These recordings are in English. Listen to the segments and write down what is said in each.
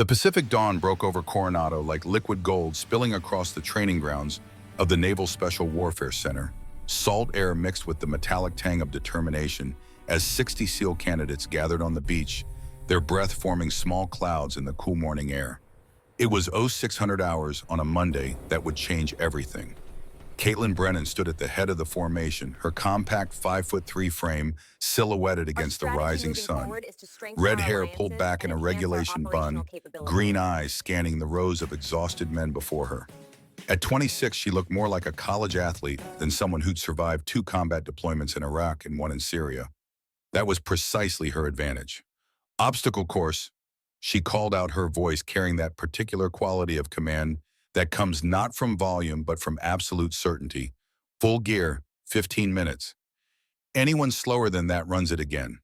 The Pacific dawn broke over Coronado like liquid gold spilling across the training grounds of the Naval Special Warfare Center, salt air mixed with the metallic tang of determination as 60 SEAL candidates gathered on the beach, their breath forming small clouds in the cool morning air. It was 0600 hours on a Monday that would change everything. Caitlin Brennan stood at the head of the formation, her compact 5'3" frame silhouetted Our against the strategy rising moving sun. forward is to strengthen Red our hair pulled alliances back in and a enhance our regulation operational bun, capabilities. green eyes scanning the rows of exhausted men before her. At 26, she looked more like a college athlete than someone who'd survived 2 combat deployments in Iraq and 1 in Syria. That was precisely her advantage. Obstacle course, she called out, her voice carrying that particular quality of command that comes not from volume but from absolute certainty. Full gear, 15 minutes. Anyone slower than that runs it again.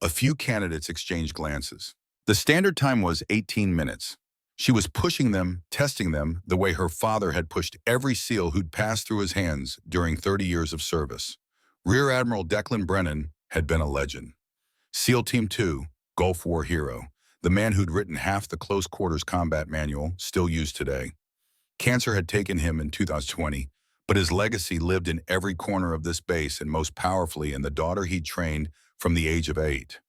A few candidates exchanged glances. The standard time was 18 minutes. She was pushing them, testing them, the way her father had pushed every SEAL who'd passed through his hands during 30 years of service. Rear Admiral Declan Brennan had been a legend. SEAL Team 2, Gulf War hero, the man who'd written half the close quarters combat manual, still used today. Cancer had taken him in 2020, but his legacy lived in every corner of this base and most powerfully in the daughter he'd trained from the age of 8.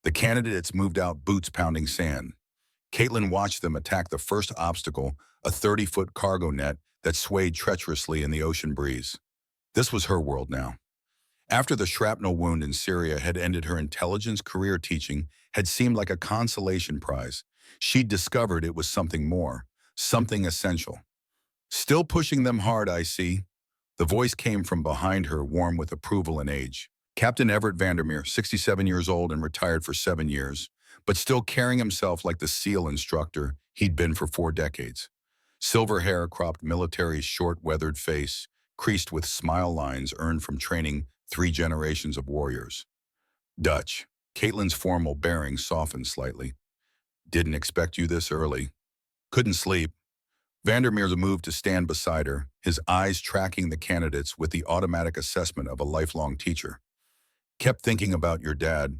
The candidates moved out, boots pounding sand. Caitlin watched them attack the first obstacle, a 30-foot cargo net that swayed treacherously in the ocean breeze. This was her world now. After the shrapnel wound in Syria had ended her intelligence career, teaching had seemed like a consolation prize. She'd discovered it was something more, something essential. Still pushing them hard, I see. The voice came from behind her, warm with approval and age. Captain Everett Vandermeer, 67 years old and retired for 7 years, but still carrying himself like the SEAL instructor he'd been for 4 decades. Silver hair cropped military's short, weathered face, creased with smile lines earned from training 3 generations of warriors. Dutch. Caitlin's formal bearing softened slightly. Didn't expect you this early. Couldn't sleep. Vandermeer moved to stand beside her, his eyes tracking the candidates with the automatic assessment of a lifelong teacher. Kept thinking about your dad.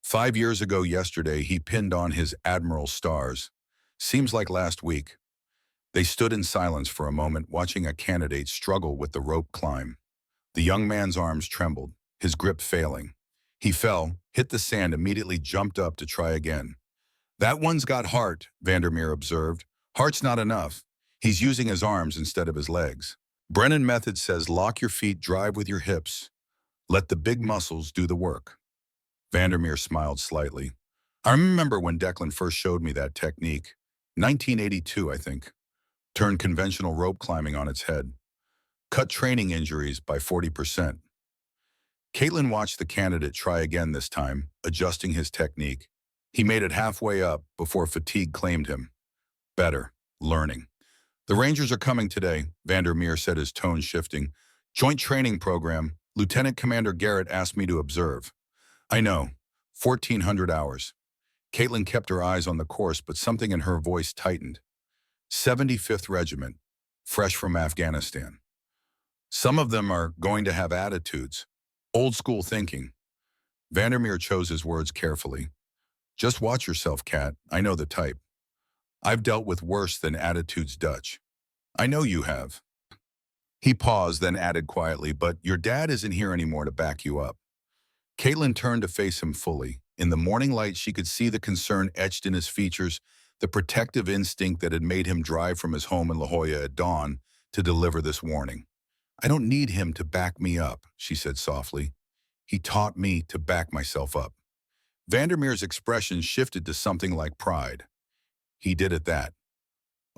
5 years ago yesterday, he pinned on his Admiral stars. Seems like last week. They stood in silence for a moment, watching a candidate struggle with the rope climb. The young man's arms trembled, his grip failing. He fell, hit the sand, immediately jumped up to try again. That one's got heart, Vandermeer observed. Heart's not enough. He's using his arms instead of his legs. Brennan method says lock your feet, drive with your hips. Let the big muscles do the work. Vandermeer smiled slightly. I remember when Declan first showed me that technique. 1982, I think. Turned conventional rope climbing on its head. Cut training injuries by 40%. Caitlin watched the candidate try again this time, adjusting his technique. He made it halfway up before fatigue claimed him. Better. Learning. The Rangers are coming today, Vandermeer said, his tone shifting. Joint training program. Lieutenant Commander Garrett asked me to observe. I know. 1,400 hours. Caitlin kept her eyes on the course, but something in her voice tightened. 75th Regiment. Fresh from Afghanistan. Some of them are going to have attitudes. Old school thinking. Vandermeer chose his words carefully. Just watch yourself, Kat. I know the type. I've dealt with worse than attitudes, Dutch. I know you have. He paused, then added quietly, but your dad isn't here anymore to back you up. Caitlin turned to face him fully. In the morning light, she could see the concern etched in his features, the protective instinct that had made him drive from his home in La Jolla at dawn to deliver this warning. I don't need him to back me up, she said softly. He taught me to back myself up. Vandermeer's expression shifted to something like pride. He did at that.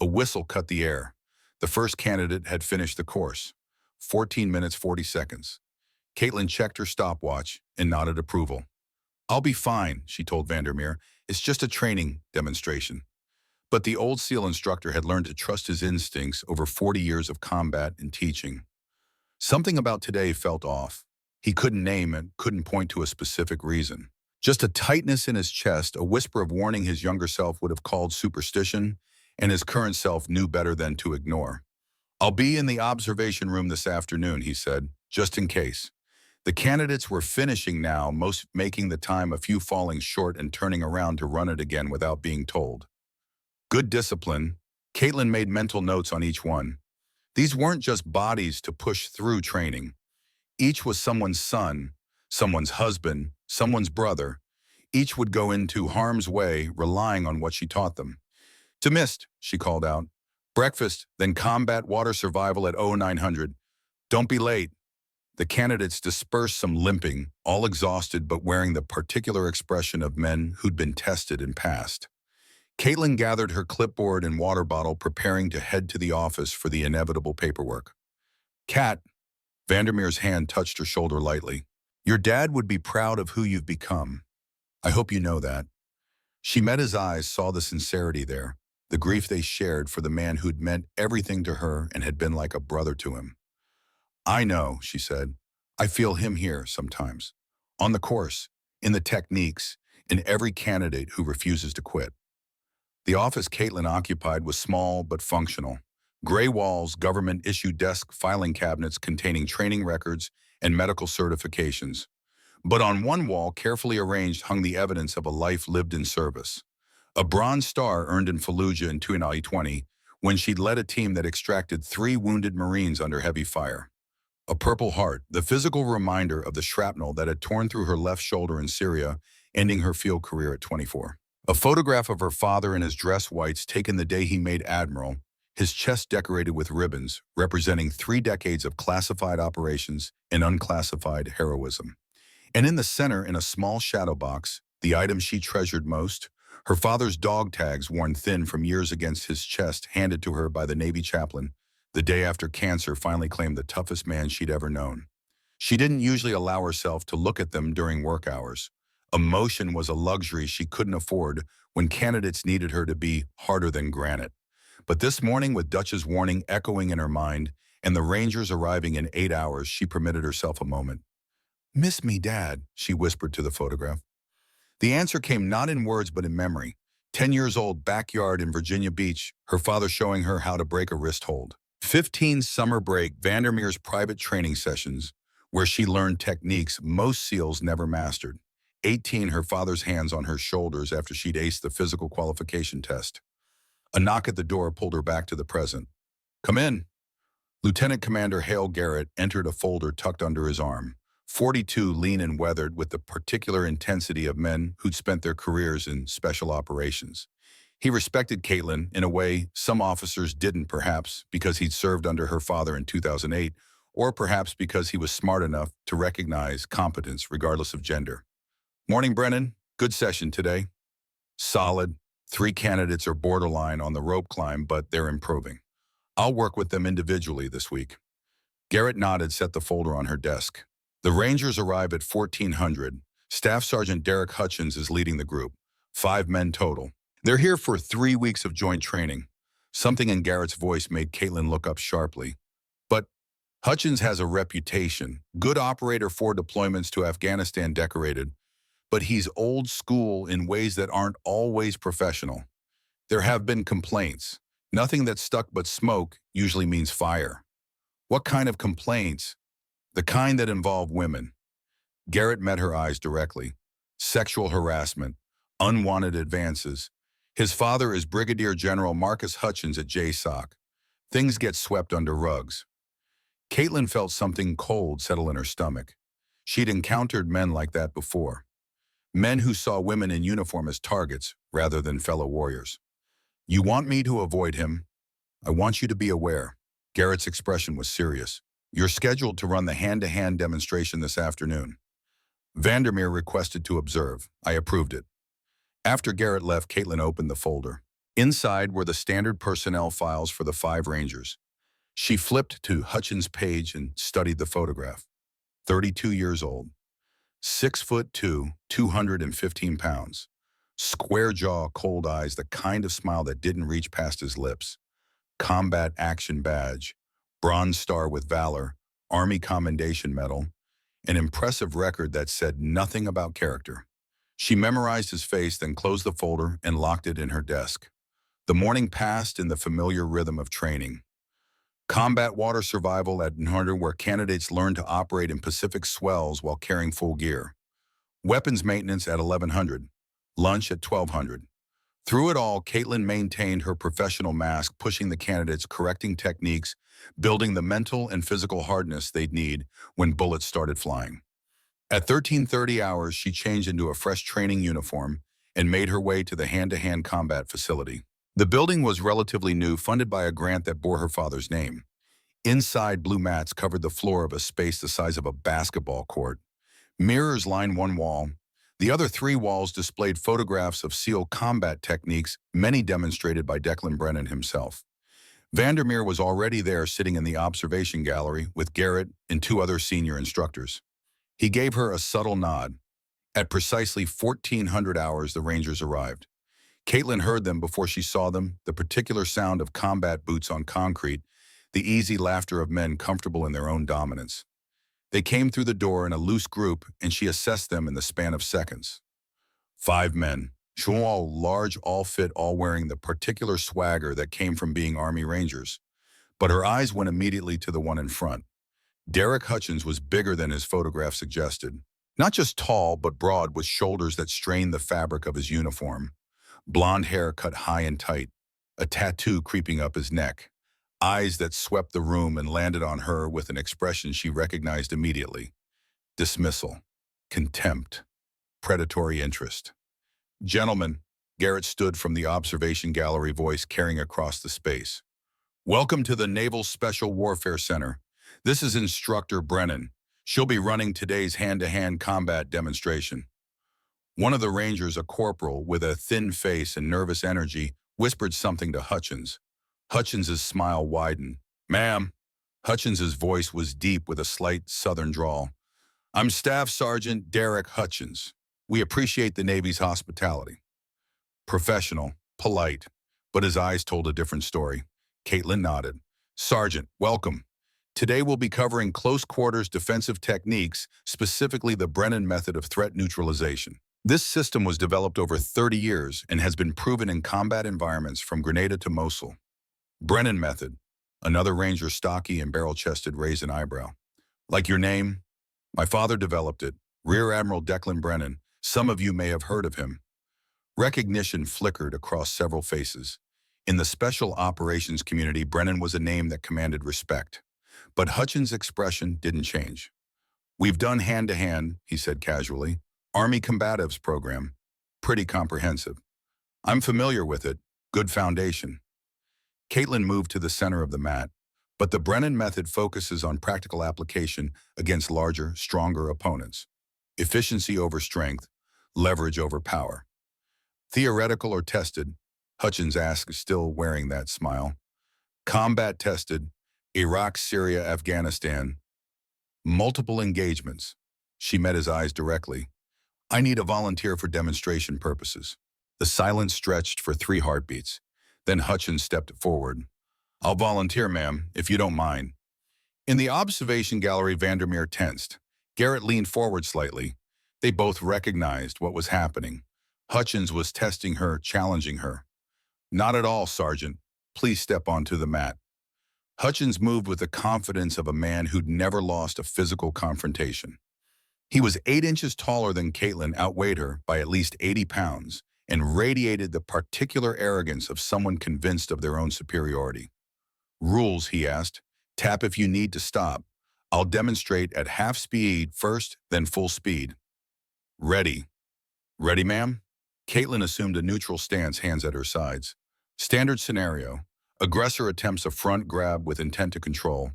A whistle cut the air. The first candidate had finished the course. 14 minutes, 40 seconds. Caitlin checked her stopwatch and nodded approval. I'll be fine, she told Vandermeer. It's just a training demonstration. But the old SEAL instructor had learned to trust his instincts over 40 years of combat and teaching. Something about today felt off. He couldn't name and couldn't point to a specific reason. Just a tightness in his chest, a whisper of warning his younger self would have called superstition, and his current self knew better than to ignore. I'll be in the observation room this afternoon, he said, just in case. The candidates were finishing now, most making the time, a few falling short and turning around to run it again without being told. Good discipline. Caitlin made mental notes on each one. These weren't just bodies to push through training. Each was someone's son, someone's husband, someone's brother. Each would go into harm's way, relying on what she taught them. "To missed," she called out. "Breakfast, then combat water survival at 0900. Don't be late." The candidates dispersed, some limping, all exhausted but wearing the particular expression of men who'd been tested and passed. Caitlin gathered her clipboard and water bottle, preparing to head to the office for the inevitable paperwork. "Kat," Vandermeer's hand touched her shoulder lightly. "Your dad would be proud of who you've become. I hope you know that." She met his eyes, saw the sincerity there, the grief they shared for the man who'd meant everything to her and had been like a brother to him. "I know," she said. "I feel him here sometimes. On the course, in the techniques, in every candidate who refuses to quit." The office Caitlin occupied was small but functional. Gray walls, government-issued desk filing cabinets containing training records and medical certifications. But on one wall, carefully arranged, hung the evidence of a life lived in service. A Bronze Star earned in Fallujah in 2020 when she'd led a team that extracted 3 wounded Marines under heavy fire. A Purple Heart, the physical reminder of the shrapnel that had torn through her left shoulder in Syria, ending her field career at 24. A photograph of her father in his dress whites taken the day he made admiral, his chest decorated with ribbons, representing 3 decades of classified operations and unclassified heroism. And in the center, in a small shadow box, the item she treasured most, her father's dog tags worn thin from years against his chest, handed to her by the Navy chaplain, the day after cancer finally claimed the toughest man she'd ever known. She didn't usually allow herself to look at them during work hours. Emotion was a luxury she couldn't afford when candidates needed her to be harder than granite. But this morning, with Dutch's warning echoing in her mind and the Rangers arriving in 8 hours, she permitted herself a moment. "Miss me, Dad," she whispered to the photograph. The answer came not in words but in memory. 10 years old, backyard in Virginia Beach, her father showing her how to break a wrist hold. 15 summer break, Vandermeer's private training sessions, where she learned techniques most SEALs never mastered. 18, her father's hands on her shoulders after she'd aced the physical qualification test. A knock at the door pulled her back to the present. "Come in." Lieutenant Commander Hale Garrett entered, a folder tucked under his arm. 42, lean and weathered, with the particular intensity of men who'd spent their careers in special operations. He respected Caitlin in a way some officers didn't, perhaps because he'd served under her father in 2008, or perhaps because he was smart enough to recognize competence regardless of gender. "Morning, Brennan. Good session today." "Solid. 3 candidates are borderline on the rope climb, but they're improving. I'll work with them individually this week." Garrett nodded, set the folder on her desk. The Rangers arrive at 1400. Staff Sergeant Derek Hutchins is leading the group. 5 men total. They're here for 3 weeks of joint training. Something in Garrett's voice made Caitlin look up sharply. But Hutchins has a reputation. Good operator, 4 deployments to Afghanistan decorated. But he's old school in ways that aren't always professional. There have been complaints. Nothing that's stuck but smoke usually means fire. What kind of complaints? The kind that involve women. Garrett met her eyes directly. Sexual harassment, unwanted advances. His father is Brigadier General Marcus Hutchins at JSOC. Things get swept under rugs. Caitlin felt something cold settle in her stomach. She'd encountered men like that before. Men who saw women in uniform as targets rather than fellow warriors. "You want me to avoid him? I want you to be aware." Garrett's expression was serious. "You're scheduled to run the hand-to-hand demonstration this afternoon." Vandermeer requested to observe. I approved it. After Garrett left, Caitlin opened the folder. Inside were the standard personnel files for the 5 Rangers. She flipped to Hutchins' page and studied the photograph. 32 years old. 6'2", 215 pounds. Square jaw, cold eyes, the kind of smile that didn't reach past his lips. Combat Action Badge, Bronze Star with Valor, Army Commendation Medal, an impressive record that said nothing about character. She memorized his face, then closed the folder and locked it in her desk. The morning passed in the familiar rhythm of training. Combat water survival at 900, where candidates learn to operate in Pacific swells while carrying full gear. Weapons maintenance at 1100. Lunch at 1200. Through it all, Caitlin maintained her professional mask, pushing the candidates, correcting techniques, building the mental and physical hardness they'd need when bullets started flying. At 13:30 hours, she changed into a fresh training uniform and made her way to the hand-to-hand combat facility. The building was relatively new, funded by a grant that bore her father's name. Inside, blue mats covered the floor of a space the size of a basketball court. Mirrors lined one wall. The other three walls displayed photographs of SEAL combat techniques, many demonstrated by Declan Brennan himself. Vandermeer was already there, sitting in the observation gallery with Garrett and two other senior instructors. He gave her a subtle nod. At precisely 1400 hours, the Rangers arrived. Caitlin heard them before she saw them, the particular sound of combat boots on concrete, the easy laughter of men comfortable in their own dominance. They came through the door in a loose group, and she assessed them in the span of seconds. 5 men, all large, all fit, all wearing the particular swagger that came from being Army Rangers. But her eyes went immediately to the one in front. Derek Hutchins was bigger than his photograph suggested. Not just tall, but broad, with shoulders that strained the fabric of his uniform. Blonde hair cut high and tight, a tattoo creeping up his neck. Eyes that swept the room and landed on her with an expression she recognized immediately. Dismissal, contempt, predatory interest. "Gentlemen," Garrett stood from the observation gallery, voice carrying across the space. "Welcome to the Naval Special Warfare Center. This is Instructor Brennan. She'll be running today's hand-to-hand combat demonstration." One of the Rangers, a corporal with a thin face and nervous energy, whispered something to Hutchins. Hutchins's smile widened. "Ma'am." Hutchins's voice was deep with a slight southern drawl. "I'm Staff Sergeant Derek Hutchins. We appreciate the Navy's hospitality." Professional, polite, but his eyes told a different story. Caitlin nodded. "Sergeant, welcome. Today we'll be covering close quarters defensive techniques, specifically the Brennan method of threat neutralization. This system was developed over 30 years and has been proven in combat environments from Grenada to Mosul." "Brennan method." Another Ranger, stocky and barrel-chested, raised an eyebrow. "Like your name?" "My father developed it. Rear Admiral Declan Brennan. Some of you may have heard of him." Recognition flickered across several faces. In the special operations community, Brennan was a name that commanded respect. But Hutchins' expression didn't change. "We've done hand-to-hand," he said casually. "Army Combatives program. Pretty comprehensive. I'm familiar with it. Good foundation." Caitlin moved to the center of the mat, but the Brennan method focuses on practical application against larger, stronger opponents. Efficiency over strength, leverage over power. "Theoretical or tested?" Hutchins asked, still wearing that smile. "Combat tested. Iraq, Syria, Afghanistan. Multiple engagements." She met his eyes directly. "I need a volunteer for demonstration purposes." The silence stretched for 3 heartbeats. Then Hutchins stepped forward. "I'll volunteer, ma'am, if you don't mind." In the observation gallery, Vandermeer tensed. Garrett leaned forward slightly. They both recognized what was happening. Hutchins was testing her, challenging her. "Not at all, Sergeant. Please step onto the mat." Hutchins moved with the confidence of a man who'd never lost a physical confrontation. He was 8 inches taller than Caitlin, outweighed her by at least 80 pounds, and radiated the particular arrogance of someone convinced of their own superiority. "Rules," he asked. "Tap if you need to stop. I'll demonstrate at half speed first, then full speed." "Ready." "Ready, ma'am?" Caitlin assumed a neutral stance, hands at her sides. Standard scenario. Aggressor attempts a front grab with intent to control.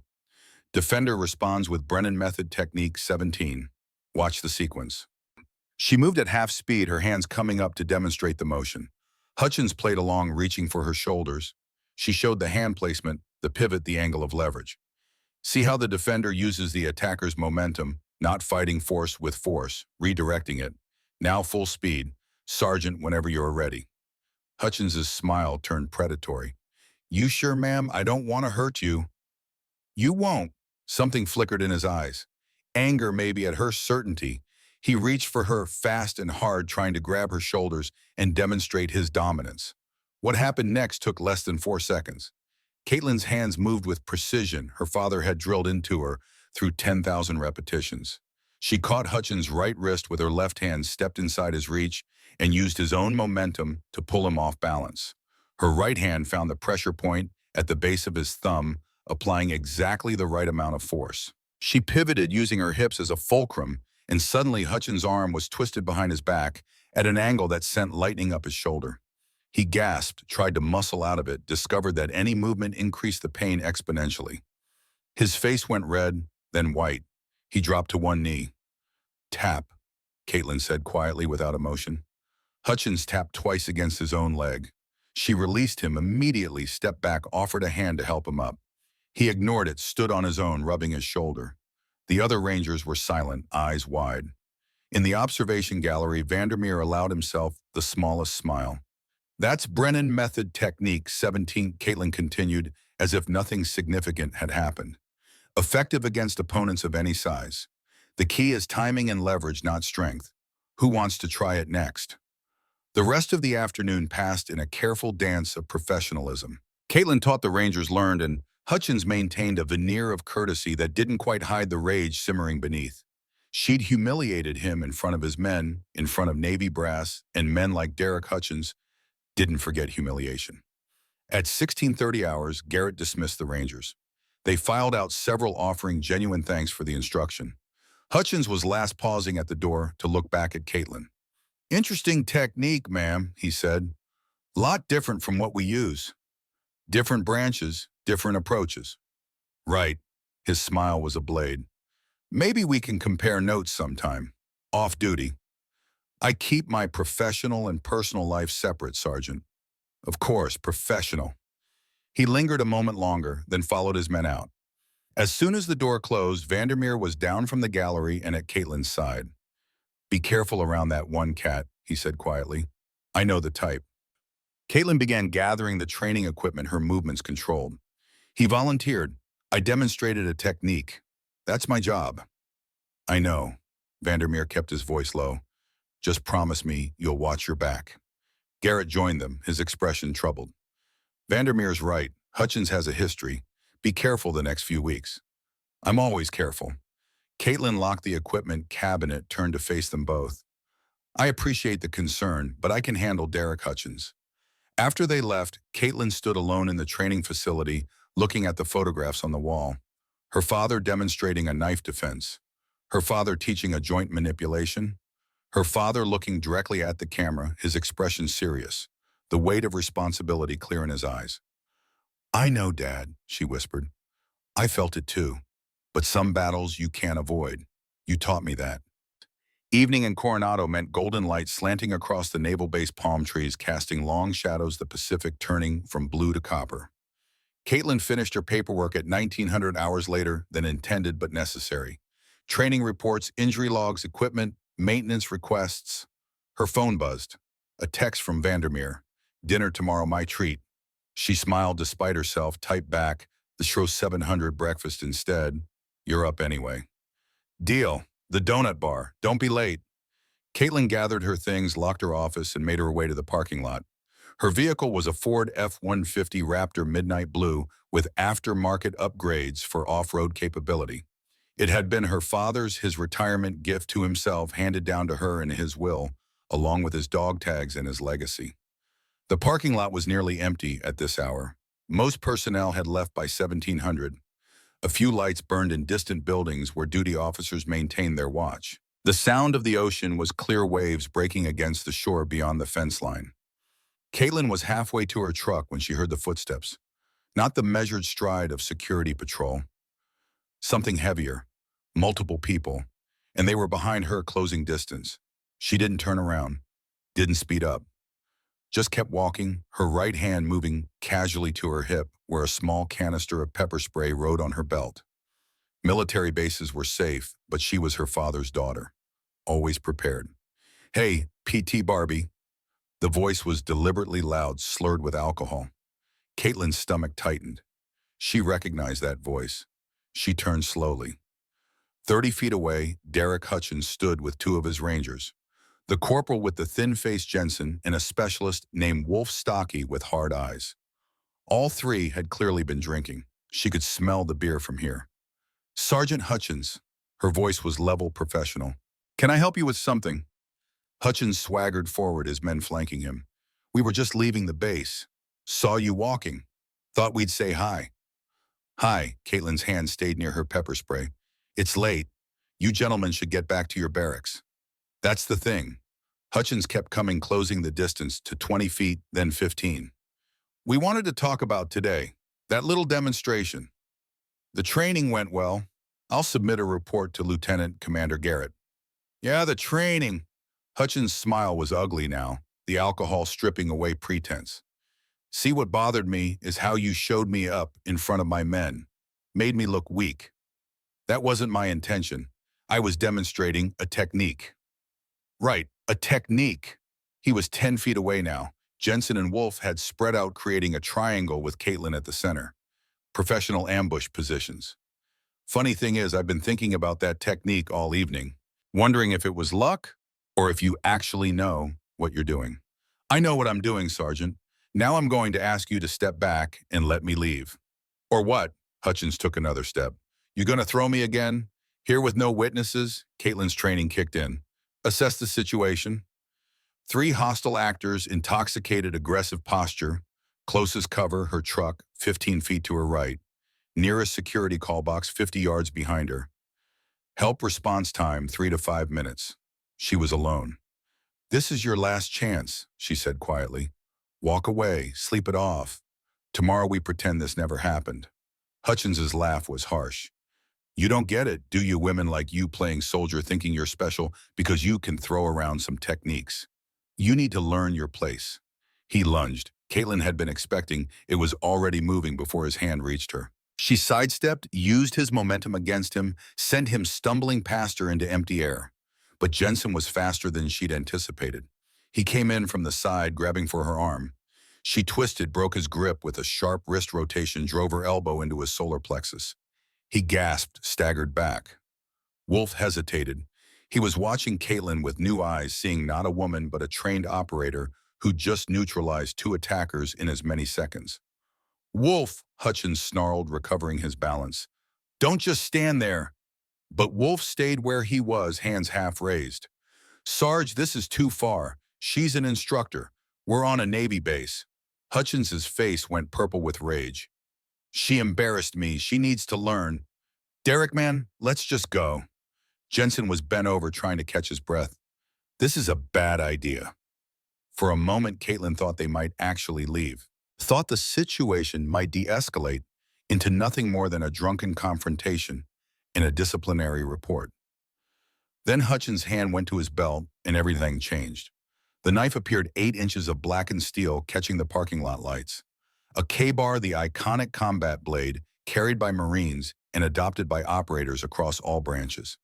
Defender responds with Brennan method technique 17. Watch the sequence. She moved at half speed, her hands coming up to demonstrate the motion. Hutchins played along, reaching for her shoulders. She showed the hand placement, the pivot, the angle of leverage. See how the defender uses the attacker's momentum, not fighting force with force, redirecting it. Now full speed. Sergeant, whenever you're ready. Hutchins's smile turned predatory. "You sure, ma'am? I don't want to hurt you." "You won't." Something flickered in his eyes. Anger maybe at her certainty. He reached for her fast and hard, trying to grab her shoulders and demonstrate his dominance. What happened next took less than 4 seconds. Caitlin's hands moved with precision her father had drilled into her through 10,000 repetitions. She caught Hutchins' right wrist with her left hand, stepped inside his reach, and used his own momentum to pull him off balance. Her right hand found the pressure point at the base of his thumb, applying exactly the right amount of force. She pivoted using her hips as a fulcrum, and suddenly Hutchins' arm was twisted behind his back at an angle that sent lightning up his shoulder. He gasped, tried to muscle out of it, discovered that any movement increased the pain exponentially. His face went red, then white. He dropped to one knee. Tap, Caitlin said quietly without emotion. Hutchins tapped twice against his own leg. She released him immediately, stepped back, offered a hand to help him up. He ignored it, stood on his own, rubbing his shoulder. The other Rangers were silent, eyes wide. In the observation gallery, Vandermeer allowed himself the smallest smile. That's Brennan method technique 17, Caitlin continued, as if nothing significant had happened. Effective against opponents of any size. The key is timing and leverage, not strength. Who wants to try it next? The rest of the afternoon passed in a careful dance of professionalism. Caitlin taught the Rangers learned, and Hutchins maintained a veneer of courtesy that didn't quite hide the rage simmering beneath. She'd humiliated him in front of his men, in front of Navy brass, and men like Derek Hutchins didn't forget humiliation. At 16:30 hours, Garrett dismissed the Rangers. They filed out, several offering genuine thanks for the instruction. Hutchins was last, pausing at the door to look back at Caitlin. "Interesting technique, ma'am," he said. "Lot different from what we use. Different branches, different approaches." "Right." His smile was a blade. "Maybe we can compare notes sometime. Off duty. I keep my professional and personal life separate, Sergeant." "Of course, professional." He lingered a moment longer, then followed his men out. As soon as the door closed, Vandermeer was down from the gallery and at Caitlin's side. "Be careful around that one cat," he said quietly. "I know the type." Caitlin began gathering the training equipment her movements controlled. He volunteered. "I demonstrated a technique. That's my job." "I know." Vandermeer kept his voice low. "Just promise me you'll watch your back." Garrett joined them, his expression troubled. "Vandermeer's right. Hutchins has a history. Be careful the next few weeks." "I'm always careful." Caitlin locked the equipment cabinet, turned to face them both. "I appreciate the concern, but I can handle Derek Hutchins." After they left, Caitlin stood alone in the training facility, looking at the photographs on the wall. Her father demonstrating a knife defense. Her father teaching a joint manipulation. Her father looking directly at the camera, his expression serious, the weight of responsibility clear in his eyes. "I know, Dad," she whispered. "I felt it too. But some battles you can't avoid. You taught me that." Evening in Coronado meant golden light slanting across the naval base palm trees, casting long shadows, the Pacific turning from blue to copper. Caitlin finished her paperwork at 1900 hours later than intended but necessary. Training reports, injury logs, equipment, maintenance requests. Her phone buzzed. A text from Vandermeer. "Dinner tomorrow, my treat." She smiled despite herself, typed back, "The show 700 breakfast instead. You're up anyway." "Deal. The donut bar. Don't be late." Caitlin gathered her things, locked her office, and made her way to the parking lot. Her vehicle was a Ford F-150 Raptor Midnight Blue with aftermarket upgrades for off-road capability. It had been her father's, his retirement gift to himself, handed down to her in his will, along with his dog tags and his legacy. The parking lot was nearly empty at this hour. Most personnel had left by 1700. A few lights burned in distant buildings where duty officers maintained their watch. The sound of the ocean was clear waves breaking against the shore beyond the fence line. Caitlin was halfway to her truck when she heard the footsteps. Not the measured stride of security patrol. Something heavier. Multiple people. And they were behind her, closing distance. She didn't turn around. Didn't speed up. Just kept walking, her right hand moving casually to her hip, where a small canister of pepper spray rode on her belt. Military bases were safe, but she was her father's daughter. Always prepared. "Hey, PT Barbie." The voice was deliberately loud, slurred with alcohol. Caitlin's stomach tightened. She recognized that voice. She turned slowly. 30 feet away, Derek Hutchins stood with two of his Rangers. The corporal with the thin-faced Jensen and a specialist named Wolf Stocky with hard eyes. All three had clearly been drinking. She could smell the beer from here. "Sergeant Hutchins." Her voice was level professional. "Can I help you with something?" Hutchins swaggered forward, his men flanking him. "We were just leaving the base. Saw you walking. Thought we'd say hi." "Hi." Caitlin's hand stayed near her pepper spray. "It's late. You gentlemen should get back to your barracks." "That's the thing." Hutchins kept coming, closing the distance to 20 feet, then 15. "We wanted to talk about today. That little demonstration. The training went well. I'll submit a report to Lieutenant Commander Garrett." "Yeah, the training." Hutchins' smile was ugly now, the alcohol stripping away pretense. "See, what bothered me is how you showed me up in front of my men. Made me look weak. That wasn't my intention. I was demonstrating a technique." "Right, a technique." He was 10 feet away now. Jensen and Wolf had spread out, creating a triangle with Caitlin at the center. Professional ambush positions. "Funny thing is, I've been thinking about that technique all evening, wondering if it was luck or if you actually know what you're doing." "I know what I'm doing, Sergeant. Now I'm going to ask you to step back and let me leave." "Or what?" Hutchins took another step. "You gonna throw me again? Here with no witnesses?" Caitlin's training kicked in. "Assess the situation." 3 hostile actors, intoxicated, aggressive posture. Closest cover, her truck, 15 feet to her right. Nearest security call box, 50 yards behind her. Help response time, 3 to 5 minutes. She was alone. "This is your last chance," she said quietly. "Walk away, sleep it off. Tomorrow we pretend this never happened." Hutchins's laugh was harsh. "You don't get it, do you, women like you playing soldier thinking you're special because you can throw around some techniques? You need to learn your place." He lunged. Caitlin had been expecting. It was already moving before his hand reached her. She sidestepped, used his momentum against him, sent him stumbling past her into empty air. But Jensen was faster than she'd anticipated. He came in from the side, grabbing for her arm. She twisted, broke his grip with a sharp wrist rotation, drove her elbow into his solar plexus. He gasped, staggered back. Wolf hesitated. He was watching Caitlin with new eyes, seeing not a woman but a trained operator who just neutralized 2 attackers in as many seconds. "Wolf," Hutchins snarled, recovering his balance. "Don't just stand there." But Wolf stayed where he was, hands half raised. "Sarge, this is too far. She's an instructor. We're on a Navy base." Hutchins's face went purple with rage. "She embarrassed me. She needs to learn. Derek, man, let's just go." Jensen was bent over, trying to catch his breath. "This is a bad idea." For a moment, Caitlin thought they might actually leave. Thought the situation might de-escalate into nothing more than a drunken confrontation and a disciplinary report. Then Hutchins' hand went to his belt, and everything changed. The knife appeared 8 inches of blackened steel, catching the parking lot lights. A K-bar, the iconic combat blade, carried by Marines and adopted by operators across all branches.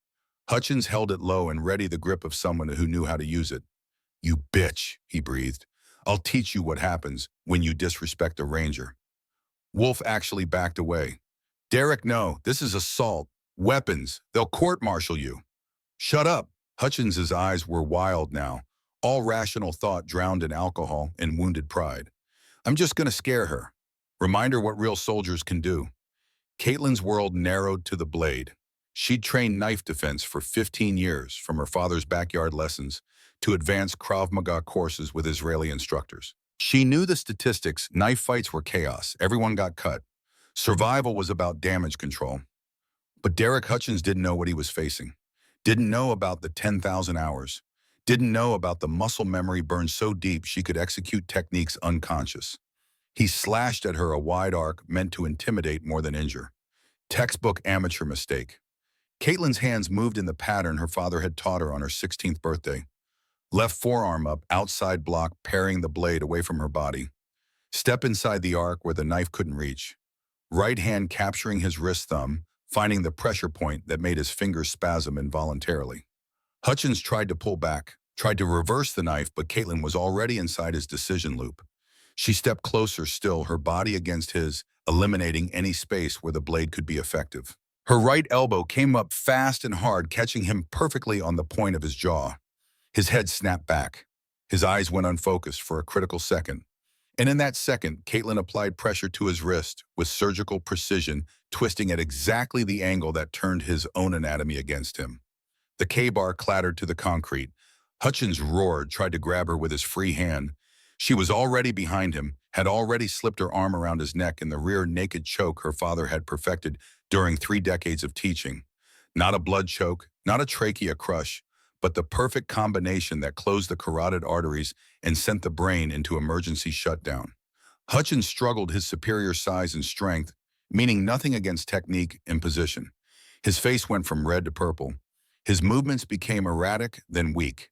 Hutchins held it low and ready, the grip of someone who knew how to use it. "You bitch," he breathed. "I'll teach you what happens when you disrespect a ranger." Wolf actually backed away. "Derek, no, this is assault. Weapons. They'll court-martial you." "Shut up." Hutchins's eyes were wild now, all rational thought drowned in alcohol and wounded pride. "I'm just gonna scare her. Remind her what real soldiers can do." Caitlin's world narrowed to the blade. She'd trained knife defense for 15 years, from her father's backyard lessons to advanced Krav Maga courses with Israeli instructors. She knew the statistics. Knife fights were chaos. Everyone got cut. Survival was about damage control. But Derek Hutchins didn't know what he was facing. Didn't know about the 10,000 hours. Didn't know about the muscle memory burned so deep she could execute techniques unconscious. He slashed at her, a wide arc meant to intimidate more than injure. Textbook amateur mistake. Caitlin's hands moved in the pattern her father had taught her on her 16th birthday. Left forearm up, outside block, parrying the blade away from her body. Step inside the arc where the knife couldn't reach. Right hand capturing his wrist thumb, finding the pressure point that made his fingers spasm involuntarily. Hutchins tried to pull back, tried to reverse the knife, but Caitlin was already inside his decision loop. She stepped closer still, her body against his, eliminating any space where the blade could be effective. Her right elbow came up fast and hard, catching him perfectly on the point of his jaw. His head snapped back. His eyes went unfocused for a critical second. And in that second, Caitlin applied pressure to his wrist with surgical precision, twisting at exactly the angle that turned his own anatomy against him. The K-bar clattered to the concrete. Hutchins roared, tried to grab her with his free hand. She was already behind him, had already slipped her arm around his neck in the rear naked choke her father had perfected during 3 decades of teaching. Not a blood choke, not a trachea crush, but the perfect combination that closed the carotid arteries and sent the brain into emergency shutdown. Hutchins struggled his superior size and strength, meaning nothing against technique and position. His face went from red to purple. His movements became erratic, then weak.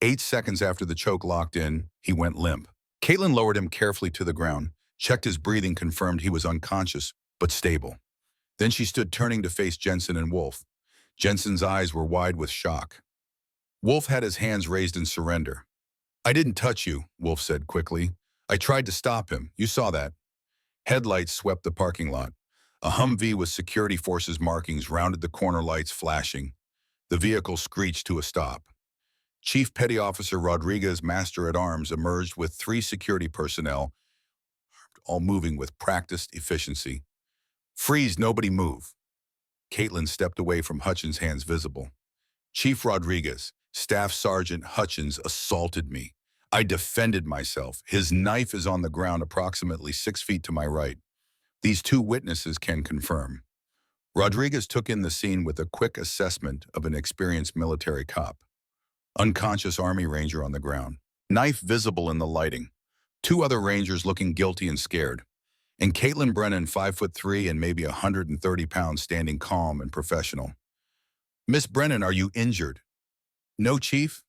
8 seconds after the choke locked in, he went limp. Caitlin lowered him carefully to the ground, checked his breathing, confirmed he was unconscious, but stable. Then she stood turning to face Jensen and Wolf. Jensen's eyes were wide with shock. Wolf had his hands raised in surrender. "I didn't touch you," Wolf said quickly. "I tried to stop him. You saw that." Headlights swept the parking lot. A Humvee with security forces markings rounded the corner, lights flashing. The vehicle screeched to a stop. Chief Petty Officer Rodriguez, Master-at-Arms, emerged with 3 security personnel, all moving with practiced efficiency. "Freeze, nobody move." Caitlin stepped away from Hutchins' hands visible. "Chief Rodriguez, Staff Sergeant Hutchins assaulted me. I defended myself. His knife is on the ground approximately 6 feet to my right. These 2 witnesses can confirm." Rodriguez took in the scene with a quick assessment of an experienced military cop. Unconscious Army Ranger on the ground, knife visible in the lighting. 2 other Rangers looking guilty and scared. And Caitlin Brennan, 5'3" and maybe 130 pounds, standing calm and professional. "Miss Brennan, are you injured?" "No, Chief."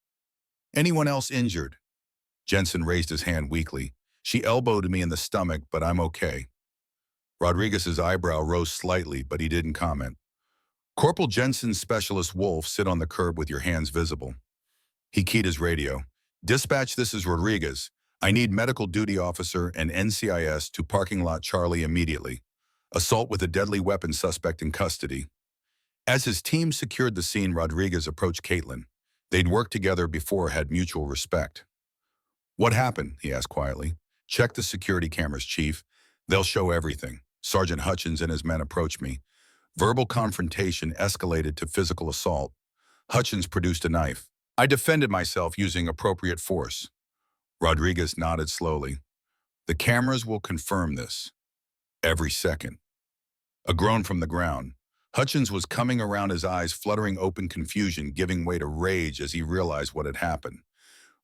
"Anyone else injured?" Jensen raised his hand weakly. "She elbowed me in the stomach, but I'm okay." Rodriguez's eyebrow rose slightly, but he didn't comment. "Corporal Jensen's Specialist Wolf, sit on the curb with your hands visible." He keyed his radio. "Dispatch, this is Rodriguez. I need medical duty officer and NCIS to parking lot Charlie immediately. Assault with a deadly weapon suspect in custody." As his team secured the scene, Rodriguez approached Caitlin. They'd worked together before, had mutual respect. "What happened?" he asked quietly. "Check the security cameras, Chief. They'll show everything." Sergeant Hutchins and his men approached me. Verbal confrontation escalated to physical assault. Hutchins produced a knife. "I defended myself using appropriate force." Rodriguez nodded slowly. "The cameras will confirm this. Every second." A groan from the ground. Hutchins was coming around, his eyes fluttering open, confusion giving way to rage as he realized what had happened.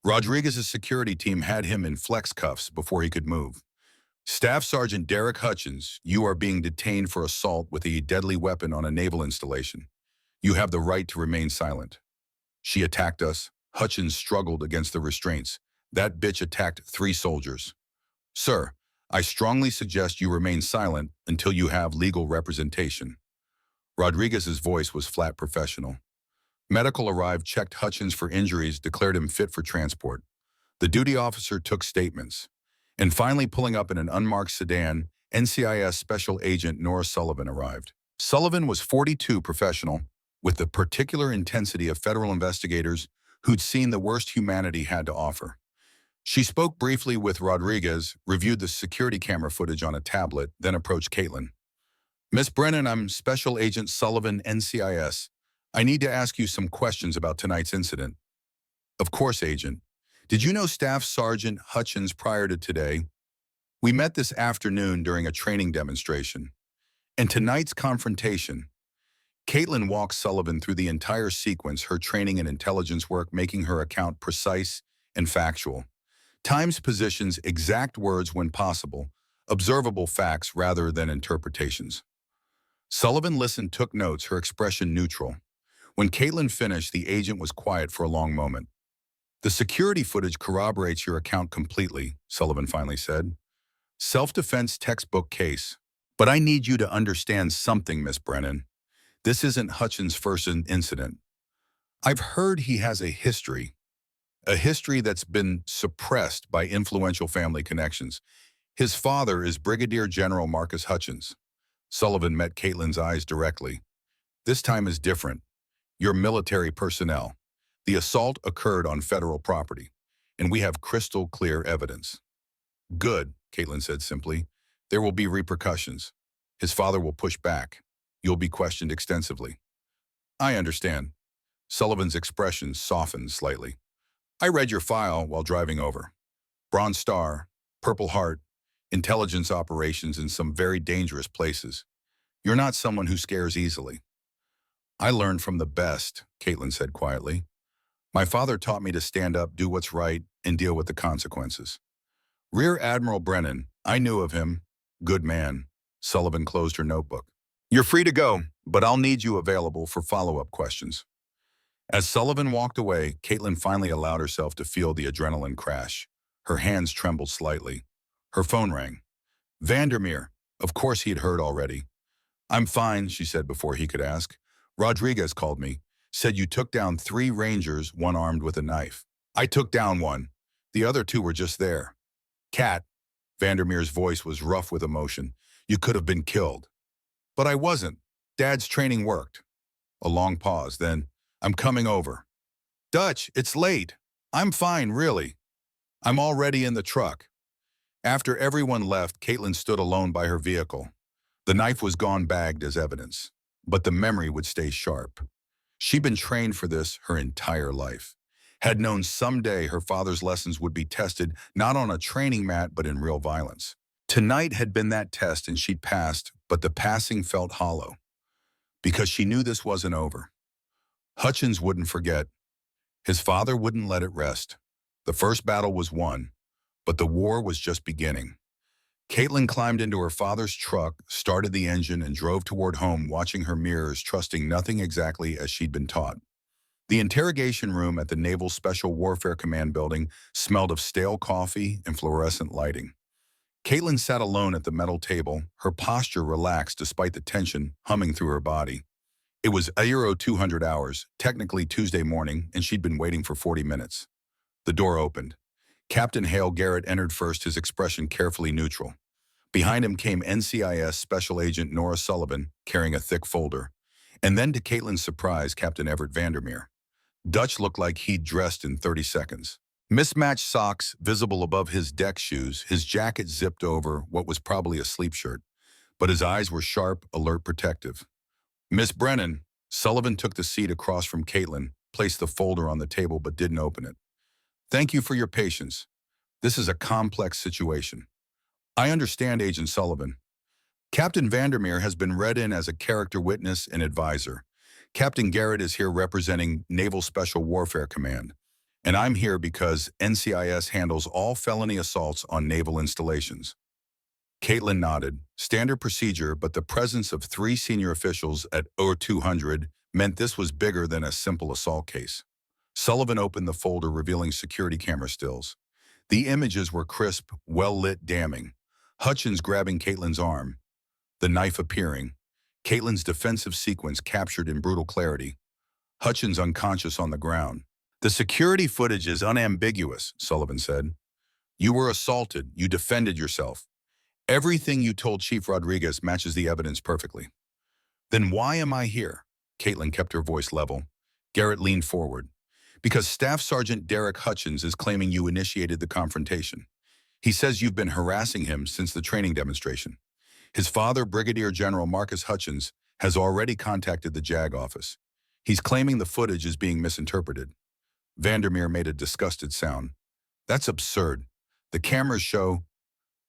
Rodriguez's security team had him in flex cuffs before he could move. "Staff Sergeant Derek Hutchins, you are being detained for assault with a deadly weapon on a naval installation. You have the right to remain silent." "She attacked us." Hutchins struggled against the restraints. "That bitch attacked 3 soldiers." "Sir, I strongly suggest you remain silent until you have legal representation." Rodriguez's voice was flat professional. Medical arrived, checked Hutchins for injuries, declared him fit for transport. The duty officer took statements. And finally, pulling up in an unmarked sedan, NCIS Special Agent Nora Sullivan arrived. Sullivan was 42, professional, with the particular intensity of federal investigators who'd seen the worst humanity had to offer. She spoke briefly with Rodriguez, reviewed the security camera footage on a tablet, then approached Caitlin. "Miss Brennan, I'm Special Agent Sullivan, NCIS. I need to ask you some questions about tonight's incident." "Of course, Agent. Did you know Staff Sergeant Hutchins prior to today?" "We met this afternoon during a training demonstration." "And tonight's confrontation?" Caitlin walked Sullivan through the entire sequence, her training and intelligence work making her account precise and factual. Times, positions, exact words when possible, observable facts rather than interpretations. Sullivan listened, took notes, her expression neutral. When Caitlin finished, the agent was quiet for a long moment. "The security footage corroborates your account completely," Sullivan finally said. "Self-defense textbook case. But I need you to understand something, Miss Brennan. This isn't Hutchins' first incident. I've heard he has a history that's been suppressed by influential family connections. His father is Brigadier General Marcus Hutchins." Sullivan met Caitlin's eyes directly. "This time is different. You're military personnel. The assault occurred on federal property, and we have crystal clear evidence." Good, Caitlin said simply. There will be repercussions. His father will push back. You'll be questioned extensively. I understand. Sullivan's expression softened slightly. I read your file while driving over. Bronze Star, Purple Heart, intelligence operations in some very dangerous places. You're not someone who scares easily. I learned from the best, Caitlin said quietly. My father taught me to stand up, do what's right, and deal with the consequences. Rear Admiral Brennan, I knew of him. Good man. Sullivan closed her notebook. You're free to go, but I'll need you available for follow-up questions. As Sullivan walked away, Caitlin finally allowed herself to feel the adrenaline crash. Her hands trembled slightly. Her phone rang. Vandermeer. Of course he had heard already. I'm fine, she said before he could ask. Rodriguez called me. Said you took down 3 Rangers, one armed with a knife. I took down one. The other 2 were just there. Cat. Vandermeer's voice was rough with emotion. You could have been killed. But I wasn't. Dad's training worked. A long pause, then, I'm coming over. Dutch, it's late. I'm fine, really. I'm already in the truck. After everyone left, Caitlin stood alone by her vehicle. The knife was gone, bagged as evidence, but the memory would stay sharp. She'd been trained for this her entire life. Had known someday her father's lessons would be tested not on a training mat but in real violence. Tonight had been that test and she'd passed, but the passing felt hollow. Because she knew this wasn't over. Hutchins wouldn't forget. His father wouldn't let it rest. The first battle was won, but the war was just beginning. Caitlin climbed into her father's truck, started the engine, and drove toward home, watching her mirrors, trusting nothing exactly as she'd been taught. The interrogation room at the Naval Special Warfare Command building smelled of stale coffee and fluorescent lighting. Caitlin sat alone at the metal table, her posture relaxed despite the tension humming through her body. It was Euro 200 hours, technically Tuesday morning, and she'd been waiting for 40 minutes. The door opened. Captain Hale Garrett entered first, his expression carefully neutral. Behind him came NCIS Special Agent Nora Sullivan, carrying a thick folder. And then, to Caitlin's surprise, Captain Everett Vandermeer. Dutch looked like he'd dressed in 30 seconds. Mismatched socks visible above his deck shoes, his jacket zipped over what was probably a sleep shirt. But his eyes were sharp, alert, protective. Miss Brennan. Sullivan took the seat across from Caitlin, placed the folder on the table but didn't open it. Thank you for your patience. This is a complex situation. I understand, Agent Sullivan. Captain Vandermeer has been read in as a character witness and advisor. Captain Garrett is here representing Naval Special Warfare Command. And I'm here because NCIS handles all felony assaults on naval installations. Caitlin nodded. Standard procedure, but the presence of 3 senior officials at Euro 200 meant this was bigger than a simple assault case. Sullivan opened the folder, revealing security camera stills. The images were crisp, well-lit, damning. Hutchins grabbing Caitlin's arm, the knife appearing. Caitlin's defensive sequence captured in brutal clarity. Hutchins unconscious on the ground. The security footage is unambiguous, Sullivan said. You were assaulted. You defended yourself. Everything you told Chief Rodriguez matches the evidence perfectly. Then why am I here? Caitlin kept her voice level. Garrett leaned forward. Because Staff Sergeant Derek Hutchins is claiming you initiated the confrontation. He says you've been harassing him since the training demonstration. His father, Brigadier General Marcus Hutchins, has already contacted the JAG office. He's claiming the footage is being misinterpreted. Vandermeer made a disgusted sound. That's absurd. The cameras show...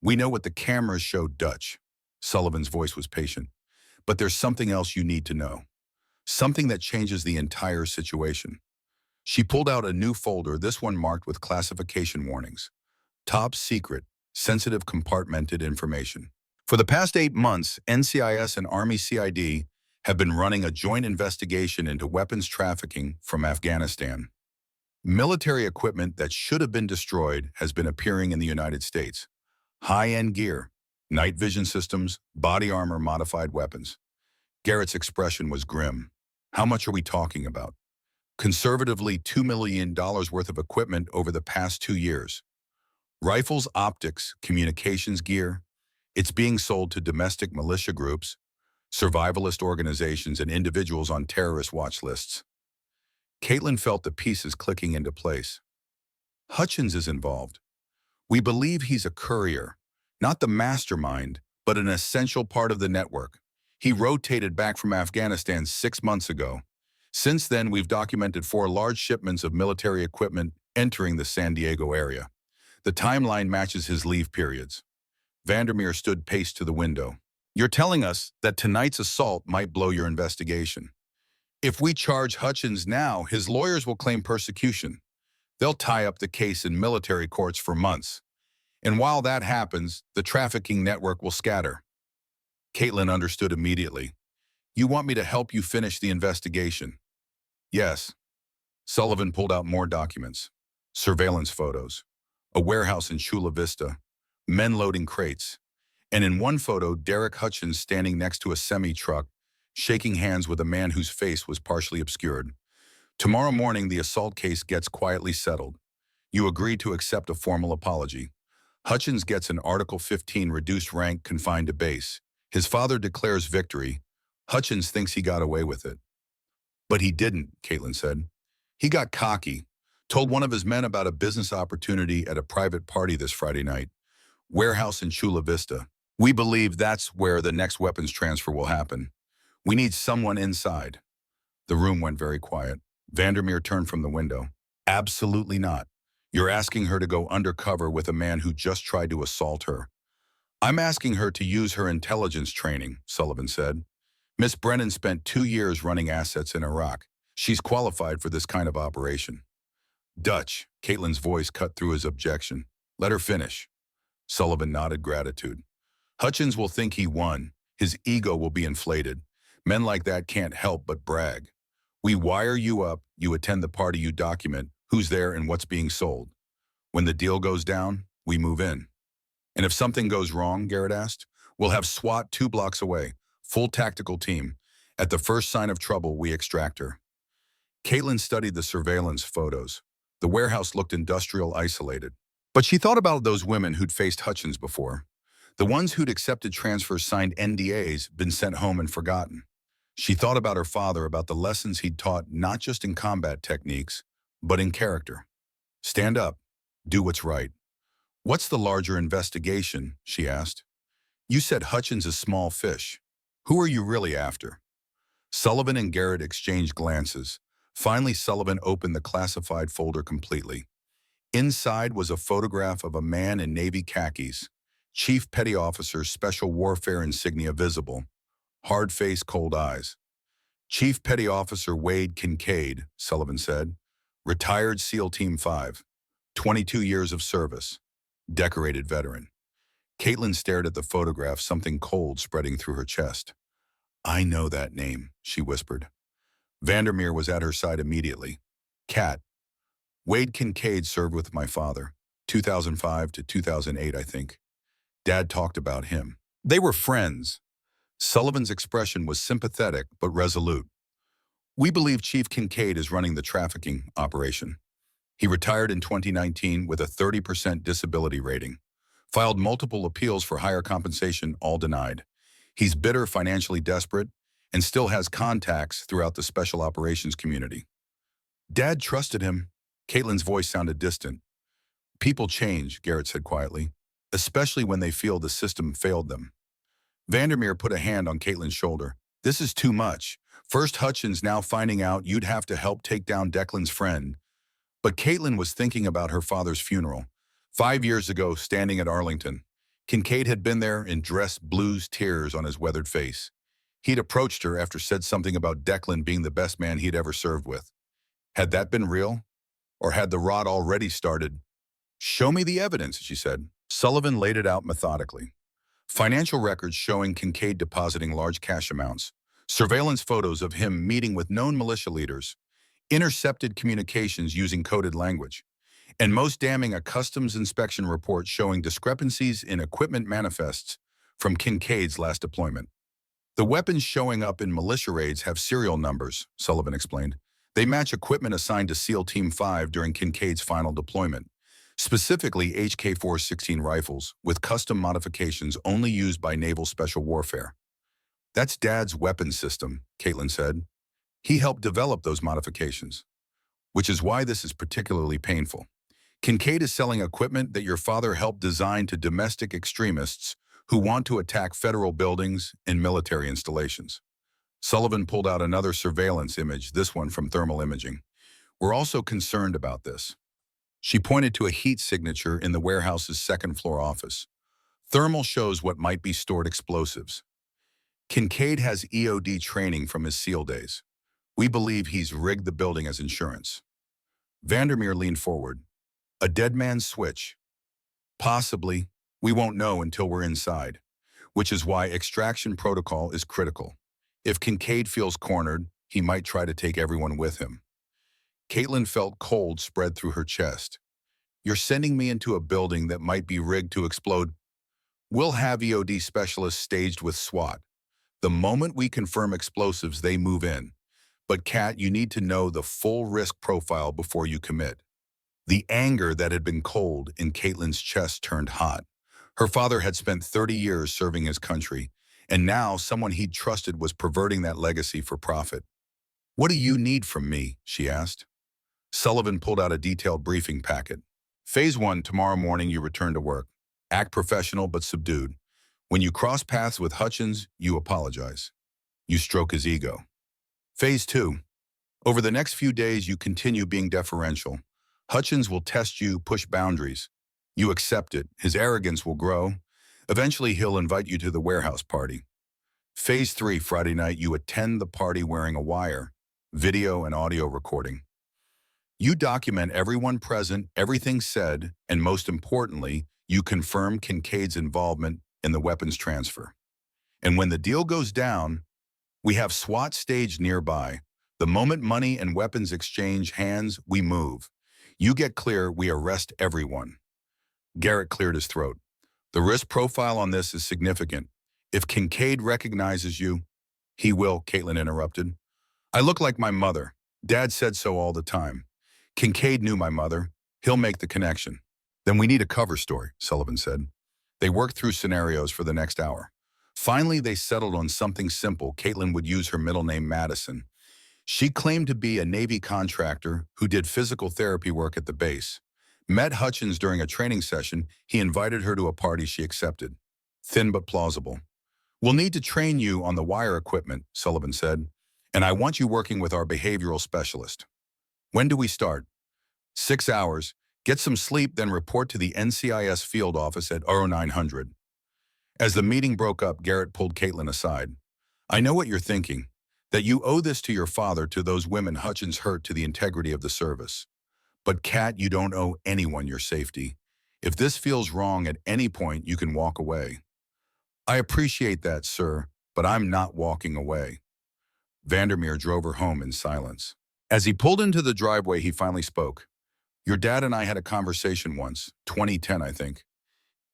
We know what the cameras show, Dutch. Sullivan's voice was patient. But there's something else you need to know. Something that changes the entire situation. She pulled out a new folder, this one marked with classification warnings. Top secret, sensitive compartmented information. For the past 8 months, NCIS and Army CID have been running a joint investigation into weapons trafficking from Afghanistan. Military equipment that should have been destroyed has been appearing in the United States. High-end gear, night vision systems, body armor, modified weapons. Garrett's expression was grim. How much are we talking about? Conservatively, $2 million worth of equipment over the past 2 years. Rifles, optics, communications gear. It's being sold to domestic militia groups, survivalist organizations, and individuals on terrorist watch lists. Caitlin felt the pieces clicking into place. Hutchins is involved. We believe he's a courier, not the mastermind, but an essential part of the network. He rotated back from Afghanistan 6 months ago. Since then, we've documented 4 large shipments of military equipment entering the San Diego area. The timeline matches his leave periods. Vandermeer stood paced to the window. You're telling us that tonight's assault might blow your investigation. If we charge Hutchins now, his lawyers will claim persecution. They'll tie up the case in military courts for months. And while that happens, the trafficking network will scatter. Caitlin understood immediately. You want me to help you finish the investigation? Yes. Sullivan pulled out more documents. Surveillance photos. A warehouse in Chula Vista. Men loading crates. And in one photo, Derek Hutchins standing next to a semi-truck, shaking hands with a man whose face was partially obscured. Tomorrow morning, the assault case gets quietly settled. You agree to accept a formal apology. Hutchins gets an Article 15 reduced rank confined to base. His father declares victory. Hutchins thinks he got away with it. But he didn't, Caitlin said. He got cocky, told one of his men about a business opportunity at a private party this Friday night. Warehouse in Chula Vista. We believe that's where the next weapons transfer will happen. We need someone inside. The room went very quiet. Vandermeer turned from the window. Absolutely not. You're asking her to go undercover with a man who just tried to assault her. I'm asking her to use her intelligence training, Sullivan said. Miss Brennan spent 2 years running assets in Iraq. She's qualified for this kind of operation. Dutch, Caitlin's voice cut through his objection. Let her finish. Sullivan nodded gratitude. Hutchins will think he won. His ego will be inflated. Men like that can't help but brag. We wire you up, you attend the party, you document who's there and what's being sold. When the deal goes down, we move in. And if something goes wrong, Garrett asked, we'll have SWAT 2 blocks away, full tactical team. At the first sign of trouble, we extract her. Caitlin studied the surveillance photos. The warehouse looked industrial, isolated. But she thought about those women who'd faced Hutchins before. The ones who'd accepted transfers, signed NDAs, been sent home and forgotten. She thought about her father, about the lessons he'd taught not just in combat techniques, but in character. Stand up. Do what's right. What's the larger investigation? She asked. You said Hutchins is small fish. Who are you really after? Sullivan and Garrett exchanged glances. Finally, Sullivan opened the classified folder completely. Inside was a photograph of a man in Navy khakis, Chief Petty Officer, Special Warfare insignia visible, hard face, cold eyes. Chief Petty Officer Wade Kincaid, Sullivan said, retired SEAL Team 5, 22 years of service, decorated veteran. Caitlin stared at the photograph, something cold spreading through her chest. I know that name, she whispered. Vandermeer was at her side immediately. Cat. Wade Kincaid served with my father, 2005 to 2008, I think. Dad talked about him. They were friends. Sullivan's expression was sympathetic but resolute. We believe Chief Kincaid is running the trafficking operation. He retired in 2019 with a 30% disability rating. Filed multiple appeals for higher compensation, all denied. He's bitter, financially desperate, and still has contacts throughout the special operations community. Dad trusted him. Caitlin's voice sounded distant. People change, Garrett said quietly, especially when they feel the system failed them. Vandermeer put a hand on Caitlin's shoulder. This is too much. First Hutchins, now finding out you'd have to help take down Declan's friend. But Caitlin was thinking about her father's funeral. 5 years ago, standing at Arlington, Kincaid had been there in dress blues, tears on his weathered face. He'd approached her after said something about Declan being the best man he'd ever served with. Had that been real? Or had the rot already started? Show me the evidence, she said. Sullivan laid it out methodically. Financial records showing Kincaid depositing large cash amounts, surveillance photos of him meeting with known militia leaders, intercepted communications using coded language, and most damning, a customs inspection report showing discrepancies in equipment manifests from Kincaid's last deployment. The weapons showing up in militia raids have serial numbers, Sullivan explained. They match equipment assigned to SEAL Team 5 during Kincaid's final deployment, specifically HK-416 rifles with custom modifications only used by Naval Special Warfare. That's Dad's weapons system, Caitlin said. He helped develop those modifications, which is why this is particularly painful. Kincaid is selling equipment that your father helped design to domestic extremists who want to attack federal buildings and military installations. Sullivan pulled out another surveillance image, this one from thermal imaging. We're also concerned about this. She pointed to a heat signature in the warehouse's second-floor office. Thermal shows what might be stored explosives. Kincaid has EOD training from his SEAL days. We believe he's rigged the building as insurance. Vandermeer leaned forward. A dead man's switch. Possibly. We won't know until we're inside, which is why extraction protocol is critical. If Kincaid feels cornered, he might try to take everyone with him. Caitlin felt cold spread through her chest. You're sending me into a building that might be rigged to explode. We'll have EOD specialists staged with SWAT. The moment we confirm explosives, they move in. But Kat, you need to know the full risk profile before you commit. The anger that had been cold in Caitlin's chest turned hot. Her father had spent 30 years serving his country, and now someone he'd trusted was perverting that legacy for profit. What do you need from me? She asked. Sullivan pulled out a detailed briefing packet. Phase 1, tomorrow morning you return to work. Act professional but subdued. When you cross paths with Hutchins, you apologize. You stroke his ego. Phase 2. Over the next few days, you continue being deferential. Hutchins will test you, push boundaries. You accept it. His arrogance will grow. Eventually, he'll invite you to the warehouse party. Phase 3, Friday night, you attend the party wearing a wire, video and audio recording. You document everyone present, everything said, and most importantly, you confirm Kincaid's involvement in the weapons transfer. And when the deal goes down, we have SWAT staged nearby. The moment money and weapons exchange hands, we move. You get clear, we arrest everyone. Garrett cleared his throat. The risk profile on this is significant. If Kincaid recognizes you, he will, Caitlin interrupted. I look like my mother. Dad said so all the time. Kincaid knew my mother. He'll make the connection. Then we need a cover story, Sullivan said. They worked through scenarios for the next hour. Finally, they settled on something simple. Caitlin would use her middle name, Madison. She claimed to be a Navy contractor who did physical therapy work at the base. Met Hutchins during a training session. He invited her to a party she accepted. Thin but plausible. We'll need to train you on the wire equipment, Sullivan said, and I want you working with our behavioral specialist. When do we start? 6 hours. Get some sleep, then report to the NCIS field office at 0900. As the meeting broke up, Garrett pulled Caitlin aside. I know what you're thinking, that you owe this to your father, to those women Hutchins hurt, to the integrity of the service. But Kat, you don't owe anyone your safety. If this feels wrong at any point, you can walk away. I appreciate that, sir, but I'm not walking away. Vandermeer drove her home in silence. As he pulled into the driveway, he finally spoke. Your dad and I had a conversation once, 2010, I think.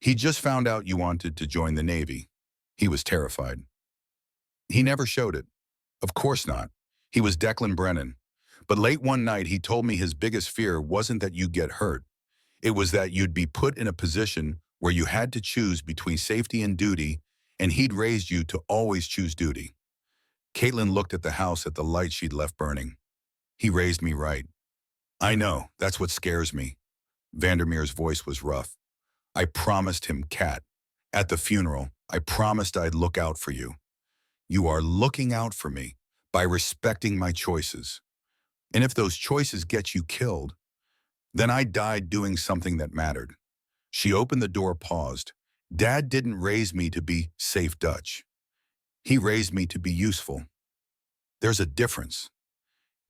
He just found out you wanted to join the Navy. He was terrified. He never showed it. Of course not. He was Declan Brennan. But late one night, he told me his biggest fear wasn't that you'd get hurt. It was that you'd be put in a position where you had to choose between safety and duty, and he'd raised you to always choose duty. Caitlin looked at the house, at the light she'd left burning. He raised me right. I know, that's what scares me. Vandermeer's voice was rough. I promised him, Kat. At the funeral, I promised I'd look out for you. You are looking out for me by respecting my choices. And if those choices get you killed, then I died doing something that mattered. She opened the door, paused. Dad didn't raise me to be safe Dutch. He raised me to be useful. There's a difference.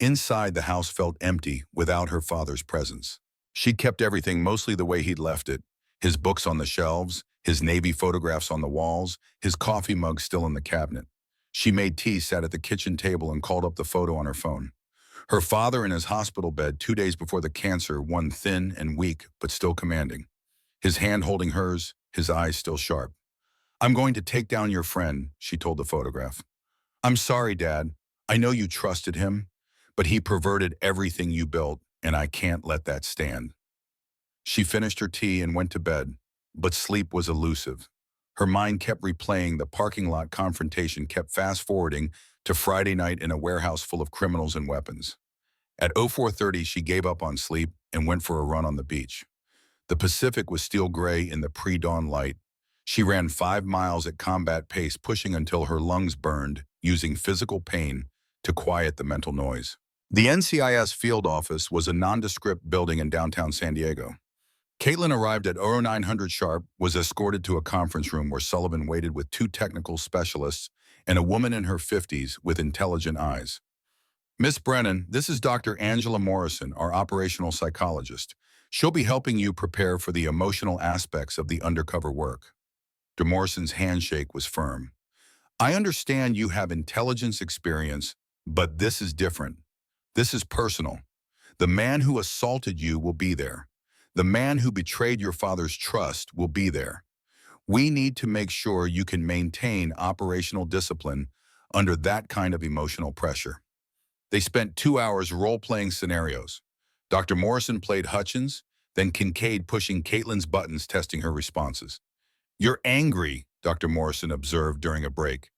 Inside, the house felt empty without her father's presence. She'd kept everything mostly the way he'd left it. His books on the shelves, his Navy photographs on the walls, his coffee mug still in the cabinet. She made tea, sat at the kitchen table, and called up the photo on her phone. Her father in his hospital bed 2 days before the cancer, one thin and weak, but still commanding. His hand holding hers, his eyes still sharp. I'm going to take down your friend, she told the photograph. I'm sorry, Dad. I know you trusted him, but he perverted everything you built, and I can't let that stand. She finished her tea and went to bed, but sleep was elusive. Her mind kept replaying the parking lot confrontation, kept fast-forwarding to Friday night in a warehouse full of criminals and weapons. At 04:30, she gave up on sleep and went for a run on the beach. The Pacific was steel gray in the pre-dawn light. She ran 5 miles at combat pace, pushing until her lungs burned, using physical pain to quiet the mental noise. The NCIS field office was a nondescript building in downtown San Diego. Caitlin arrived at 0900 sharp, was escorted to a conference room where Sullivan waited with two technical specialists and a woman in her 50s with intelligent eyes. Miss Brennan, this is Dr. Angela Morrison, our operational psychologist. She'll be helping you prepare for the emotional aspects of the undercover work. De Morrison's handshake was firm. I understand you have intelligence experience, but this is different. This is personal. The man who assaulted you will be there. The man who betrayed your father's trust will be there. We need to make sure you can maintain operational discipline under that kind of emotional pressure. They spent 2 hours role-playing scenarios. Dr. Morrison played Hutchins, then Kincaid pushing Caitlin's buttons, testing her responses. You're angry, Dr. Morrison observed during a break.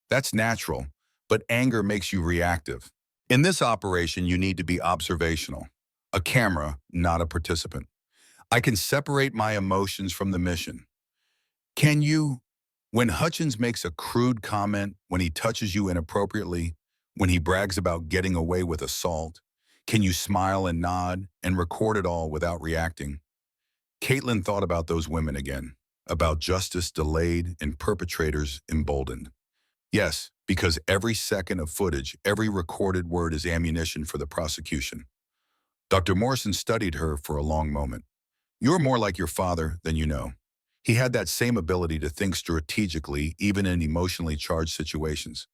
That's natural, but anger makes you reactive. In this operation, you need to be observational. A camera, not a participant. I can separate my emotions from the mission. Can you? When Hutchins makes a crude comment, when he touches you inappropriately, when he brags about getting away with assault, can you smile and nod and record it all without reacting? Caitlin thought about those women again, about justice delayed and perpetrators emboldened. Yes, because every second of footage, every recorded word is ammunition for the prosecution. Dr. Morrison studied her for a long moment. You're more like your father than you know. He had that same ability to think strategically, even in emotionally charged situations.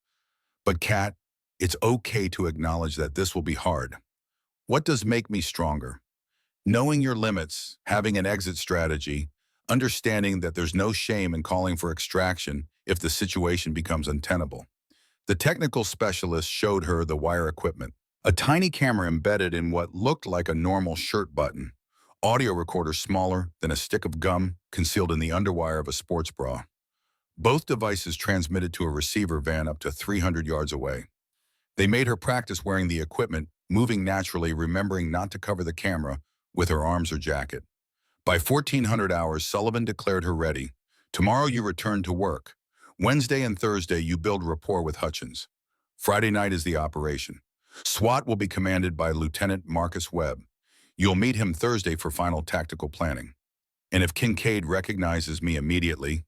But Kat, it's okay to acknowledge that this will be hard. What does make me stronger? Knowing your limits, having an exit strategy, understanding that there's no shame in calling for extraction if the situation becomes untenable. The technical specialist showed her the wire equipment, a tiny camera embedded in what looked like a normal shirt button, audio recorder smaller than a stick of gum concealed in the underwire of a sports bra. Both devices transmitted to a receiver van up to 300 yards away. They made her practice wearing the equipment, moving naturally, remembering not to cover the camera with her arms or jacket. By 1400 hours, Sullivan declared her ready. Tomorrow you return to work. Wednesday and Thursday you build rapport with Hutchins. Friday night is the operation. SWAT will be commanded by Lieutenant Marcus Webb. You'll meet him Thursday for final tactical planning. And if Kincaid recognizes me immediately,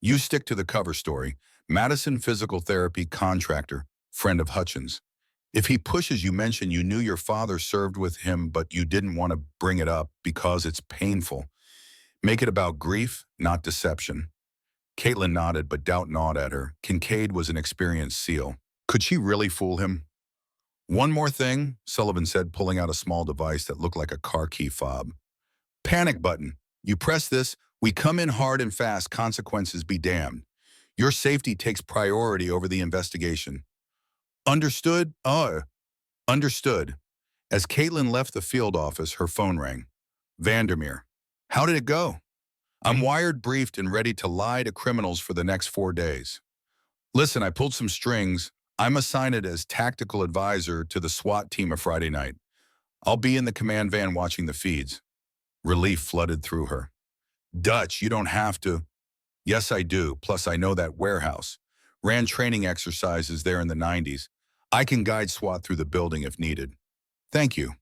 you stick to the cover story. Madison Physical Therapy Contractor, friend of Hutchins. If he pushes, you mention you knew your father served with him, but you didn't want to bring it up because it's painful. Make it about grief, not deception. Caitlin nodded, but doubt gnawed at her. Kincaid was an experienced SEAL. Could she really fool him? One more thing, Sullivan said, pulling out a small device that looked like a car key fob. Panic button. You press this, we come in hard and fast, consequences be damned. Your safety takes priority over the investigation. Understood? Understood. As Caitlin left the field office, her phone rang. Vandermeer. How did it go? I'm wired, briefed, and ready to lie to criminals for the next 4 days. Listen, I pulled some strings. I'm assigned as tactical advisor to the SWAT team of Friday night. I'll be in the command van watching the feeds. Relief flooded through her. Dutch, you don't have to. Yes, I do. Plus, I know that warehouse. Ran training exercises there in the 90s. I can guide SWAT through the building if needed. Thank you.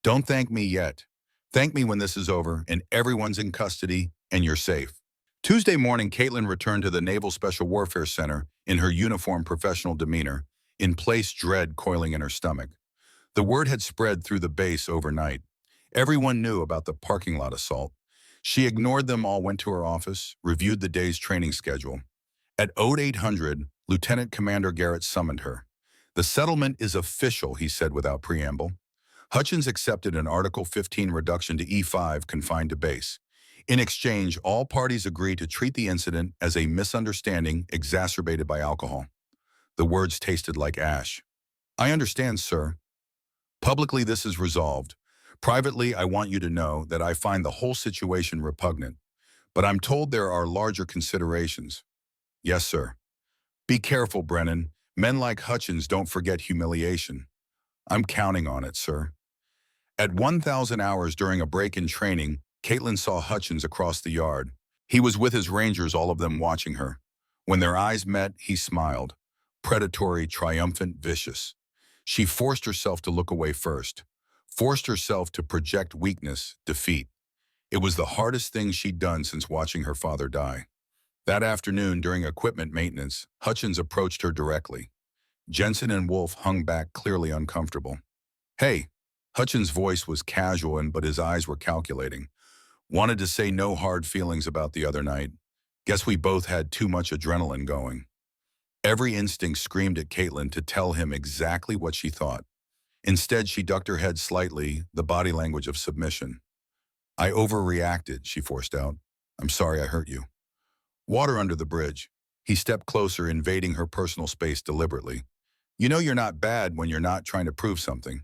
Don't thank me yet. Thank me when this is over and everyone's in custody and you're safe. Tuesday morning, Caitlin returned to the Naval Special Warfare Center in her uniform professional demeanor, in place dread coiling in her stomach. The word had spread through the base overnight. Everyone knew about the parking lot assault. She ignored them all, went to her office, reviewed the day's training schedule. At 0800, Lieutenant Commander Garrett summoned her. The settlement is official, he said without preamble. Hutchins accepted an Article 15 reduction to E5 confined to base. In exchange, all parties agreed to treat the incident as a misunderstanding exacerbated by alcohol. The words tasted like ash. I understand, sir. Publicly, this is resolved. Privately, I want you to know that I find the whole situation repugnant. But I'm told there are larger considerations. Yes, sir. Be careful, Brennan. Men like Hutchins don't forget humiliation. I'm counting on it, sir. At 1,000 hours during a break in training, Caitlin saw Hutchins across the yard. He was with his rangers, all of them watching her. When their eyes met, he smiled. Predatory, triumphant, vicious. She forced herself to look away first. Forced herself to project weakness, defeat. It was the hardest thing she'd done since watching her father die. That afternoon, during equipment maintenance, Hutchins approached her directly. Jensen and Wolf hung back, clearly uncomfortable. Hey, Hutchins' voice was casual, but his eyes were calculating. Wanted to say no hard feelings about the other night. Guess we both had too much adrenaline going. Every instinct screamed at Caitlin to tell him exactly what she thought. Instead, she ducked her head slightly, the body language of submission. I overreacted, she forced out. I'm sorry I hurt you. Water under the bridge. He stepped closer, invading her personal space deliberately. You know you're not bad when you're not trying to prove something.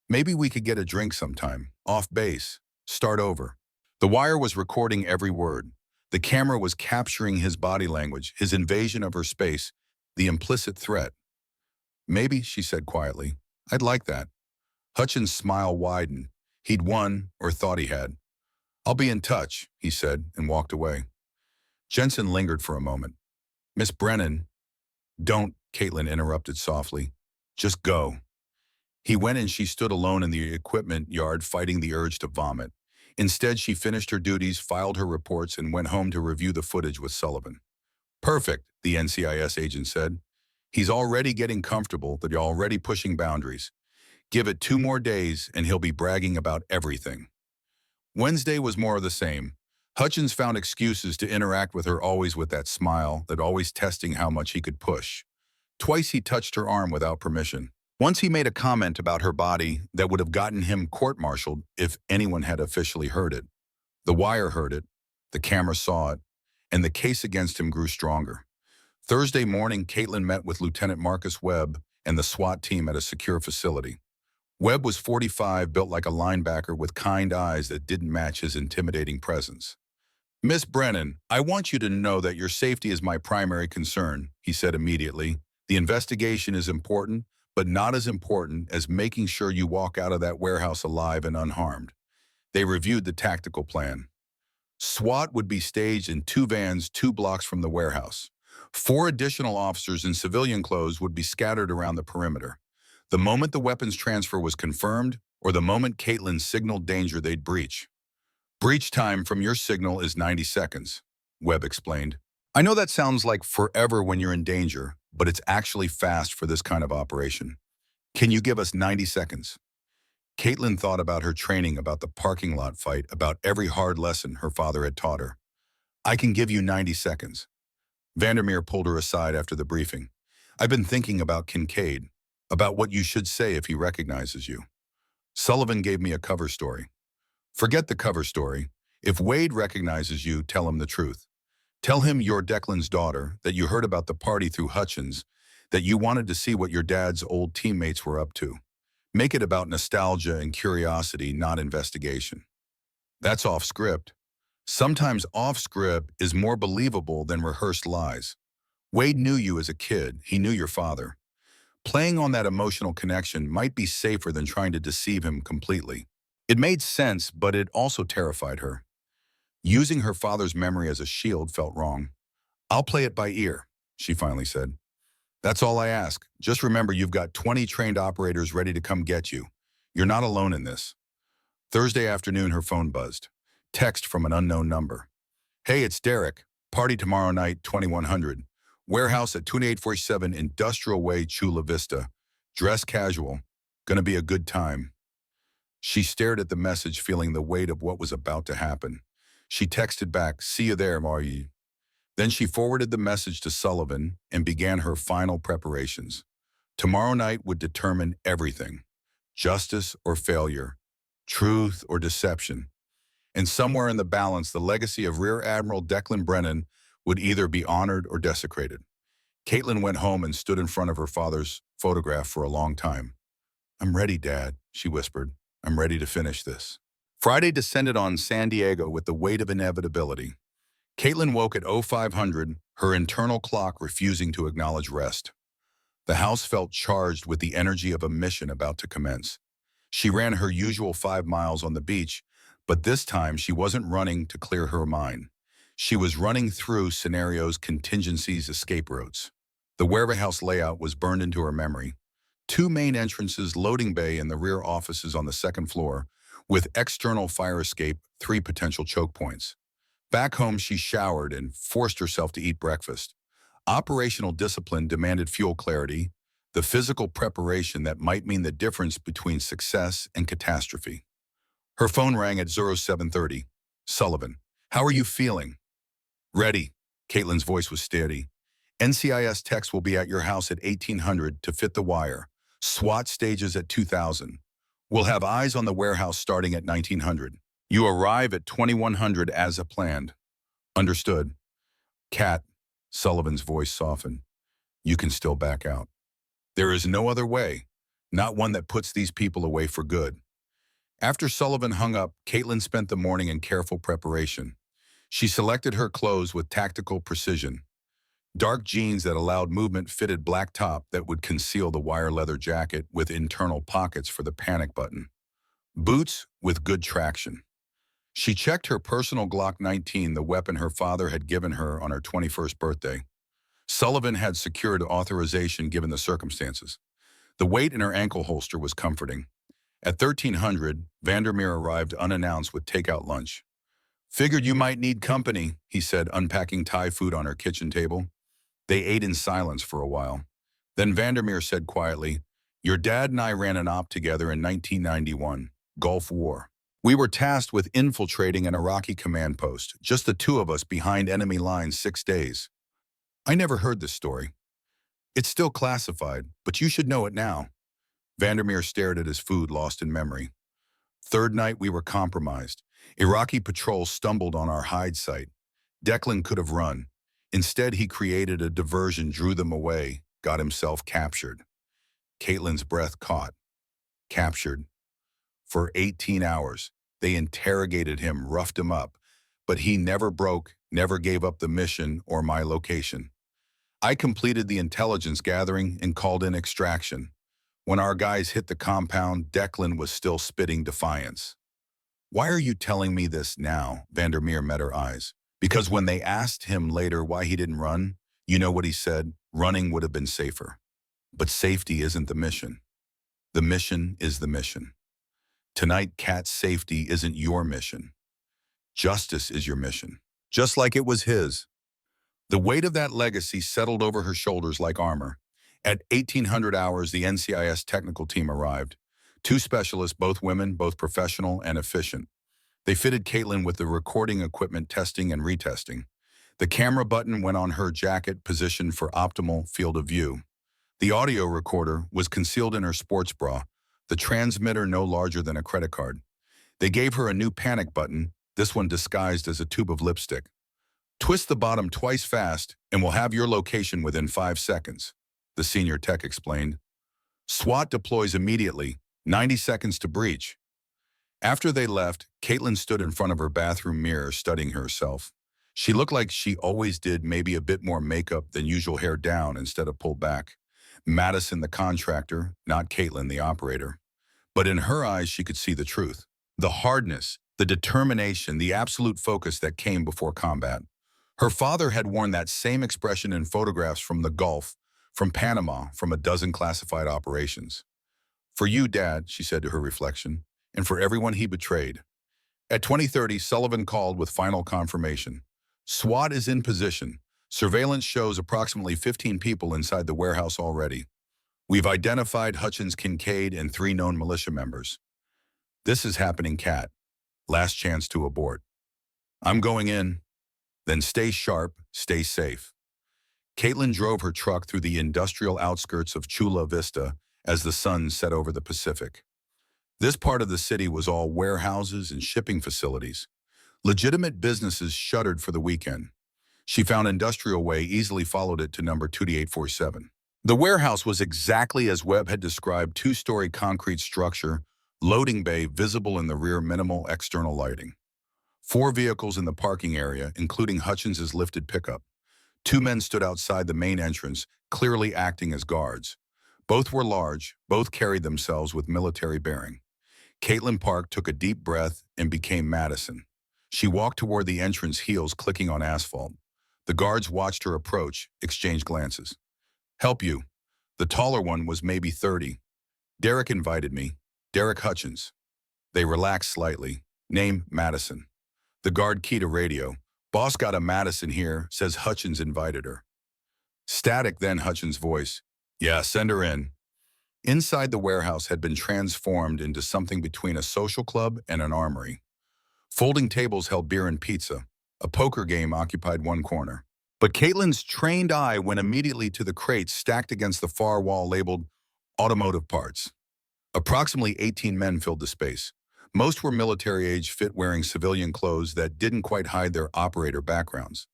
Maybe we could get a drink sometime, off base, start over. The wire was recording every word. The camera was capturing his body language, his invasion of her space, the implicit threat. Maybe, she said quietly. I'd like that. Hutchins' smile widened. He'd won, or thought he had. I'll be in touch, he said, and walked away. Jensen lingered for a moment. Miss Brennan. Don't, Caitlin interrupted softly. Just go. He went and she stood alone in the equipment yard fighting the urge to vomit. Instead, she finished her duties, filed her reports, and went home to review the footage with Sullivan. Perfect, the NCIS agent said. He's already getting comfortable that you're already pushing boundaries. Give it 2 more days and he'll be bragging about everything. Wednesday was more of the same. Hutchins found excuses to interact with her, always with that smile, that always testing how much he could push. Twice he touched her arm without permission. Once he made a comment about her body that would have gotten him court-martialed if anyone had officially heard it. The wire heard it, the camera saw it, and the case against him grew stronger. Thursday morning, Caitlin met with Lieutenant Marcus Webb and the SWAT team at a secure facility. Webb was 45, built like a linebacker with kind eyes that didn't match his intimidating presence. Miss Brennan, I want you to know that your safety is my primary concern, he said immediately. The investigation is important, but not as important as making sure you walk out of that warehouse alive and unharmed. They reviewed the tactical plan. SWAT would be staged in 2 vans 2 blocks from the warehouse. 4 additional officers in civilian clothes would be scattered around the perimeter. The moment the weapons transfer was confirmed, or the moment Caitlin signaled danger, they'd breach. Breach time from your signal is 90 seconds, Webb explained. I know that sounds like forever when you're in danger, but it's actually fast for this kind of operation. Can you give us 90 seconds? Caitlin thought about her training, about the parking lot fight, about every hard lesson her father had taught her. I can give you 90 seconds. Vandermeer pulled her aside after the briefing. I've been thinking about Kincaid, about what you should say if he recognizes you. Sullivan gave me a cover story. Forget the cover story. If Wade recognizes you, tell him the truth. Tell him you're Declan's daughter, that you heard about the party through Hutchins, that you wanted to see what your dad's old teammates were up to. Make it about nostalgia and curiosity, not investigation. That's off script. Sometimes off script is more believable than rehearsed lies. Wade knew you as a kid. He knew your father. Playing on that emotional connection might be safer than trying to deceive him completely. It made sense, but it also terrified her. Using her father's memory as a shield felt wrong. I'll play it by ear, she finally said. That's all I ask. Just remember you've got 20 trained operators ready to come get you. You're not alone in this. Thursday afternoon, her phone buzzed. Text from an unknown number. Hey, it's Derek. Party tomorrow night, 2100. Warehouse at 2847 Industrial Way, Chula Vista. Dress casual. Gonna be a good time. She stared at the message, feeling the weight of what was about to happen. She texted back, see you there, Marie. Then she forwarded the message to Sullivan and began her final preparations. Tomorrow night would determine everything. Justice or failure. Truth or deception. And somewhere in the balance, the legacy of Rear Admiral Declan Brennan would either be honored or desecrated. Caitlin went home and stood in front of her father's photograph for a long time. I'm ready, Dad, she whispered. I'm ready to finish this. Friday descended on San Diego with the weight of inevitability. Caitlin woke at 0500, her internal clock refusing to acknowledge rest. The house felt charged with the energy of a mission about to commence. She ran her usual 5 miles on the beach, but this time she wasn't running to clear her mind. She was running through scenarios, contingencies, escape routes. The warehouse layout was burned into her memory. Two main entrances, loading bay and the rear offices on the second floor, with external fire escape, three potential choke points. Back home, she showered and forced herself to eat breakfast. Operational discipline demanded fuel clarity, the physical preparation that might mean the difference between success and catastrophe. Her phone rang at 0730. Sullivan, how are you feeling? Ready. Caitlin's voice was steady. NCIS techs will be at your house at 1800 to fit the wire. SWAT stages at 2000. We'll have eyes on the warehouse starting at 1900. You arrive at 2100 as planned. Understood. Cat, Sullivan's voice softened. You can still back out. There is no other way, not one that puts these people away for good. After Sullivan hung up, Caitlin spent the morning in careful preparation. She selected her clothes with tactical precision. Dark jeans that allowed movement, fitted black top that would conceal the wire leather jacket with internal pockets for the panic button. Boots with good traction. She checked her personal Glock 19, the weapon her father had given her on her 21st birthday. Sullivan had secured authorization given the circumstances. The weight in her ankle holster was comforting. At 1300, Vandermeer arrived unannounced with takeout lunch. Figured you might need company, he said, unpacking Thai food on her kitchen table. They ate in silence for a while. Then Vandermeer said quietly, your dad and I ran an op together in 1991, Gulf War. We were tasked with infiltrating an Iraqi command post, just the two of us behind enemy lines 6 days. I never heard this story. It's still classified, but you should know it now. Vandermeer stared at his food, lost in memory. Third night, we were compromised. Iraqi patrol stumbled on our hide site. Declan could have run. Instead, he created a diversion, drew them away, got himself captured. Caitlin's breath caught. Captured. For 18 hours, they interrogated him, roughed him up, but he never broke, never gave up the mission or my location. I completed the intelligence gathering and called in extraction. When our guys hit the compound, Declan was still spitting defiance. Why are you telling me this now? Vandermeer met her eyes. Because when they asked him later why he didn't run, you know what he said? Running would have been safer. But safety isn't the mission. The mission is the mission. Tonight, Cat's safety isn't your mission. Justice is your mission, just like it was his. The weight of that legacy settled over her shoulders like armor. At 1800 hours, the NCIS technical team arrived. Two specialists, both women, both professional and efficient. They fitted Caitlin with the recording equipment, testing and retesting. The camera button went on her jacket, positioned for optimal field of view. The audio recorder was concealed in her sports bra, the transmitter no larger than a credit card. They gave her a new panic button, this one disguised as a tube of lipstick. Twist the bottom twice fast, and we'll have your location within 5 seconds, the senior tech explained. SWAT deploys immediately, 90 seconds to breach. After they left, Caitlin stood in front of her bathroom mirror, studying herself. She looked like she always did, maybe a bit more makeup than usual, hair down instead of pulled back. Madison, the contractor, not Caitlin, the operator. But in her eyes, she could see the truth. The hardness, the determination, the absolute focus that came before combat. Her father had worn that same expression in photographs from the Gulf, from Panama, from a dozen classified operations. For you, Dad, she said to her reflection, and for everyone he betrayed. At 2030, Sullivan called with final confirmation. SWAT is in position. Surveillance shows approximately 15 people inside the warehouse already. We've identified Hutchins, Kincaid, and 3 known militia members. This is happening, Cat. Last chance to abort. I'm going in. Then stay sharp, stay safe. Caitlin drove her truck through the industrial outskirts of Chula Vista as the sun set over the Pacific. This part of the city was all warehouses and shipping facilities. Legitimate businesses shuttered for the weekend. She found Industrial Way, easily followed it to number 2847. The warehouse was exactly as Webb had described, 2-story concrete structure, loading bay visible in the rear, minimal external lighting. 4 vehicles in the parking area, including Hutchins's lifted pickup. 2 men stood outside the main entrance, clearly acting as guards. Both were large, both carried themselves with military bearing. Caitlin Park took a deep breath and became Madison. She walked toward the entrance, heels clicking on asphalt. The guards watched her approach, exchanged glances. Help you. The taller one was maybe 30. Derek invited me. Derek Hutchins. They relaxed slightly. Name, Madison. The guard keyed a radio. Boss got a Madison here, says Hutchins invited her. Static, then Hutchins' voice. Yeah, send her in. Inside the warehouse had been transformed into something between a social club and an armory. Folding tables held beer and pizza. A poker game occupied one corner. But Caitlin's trained eye went immediately to the crates stacked against the far wall labeled automotive parts. Approximately 18 men filled the space. Most were military-age, fit, wearing civilian clothes that didn't quite hide their operator backgrounds.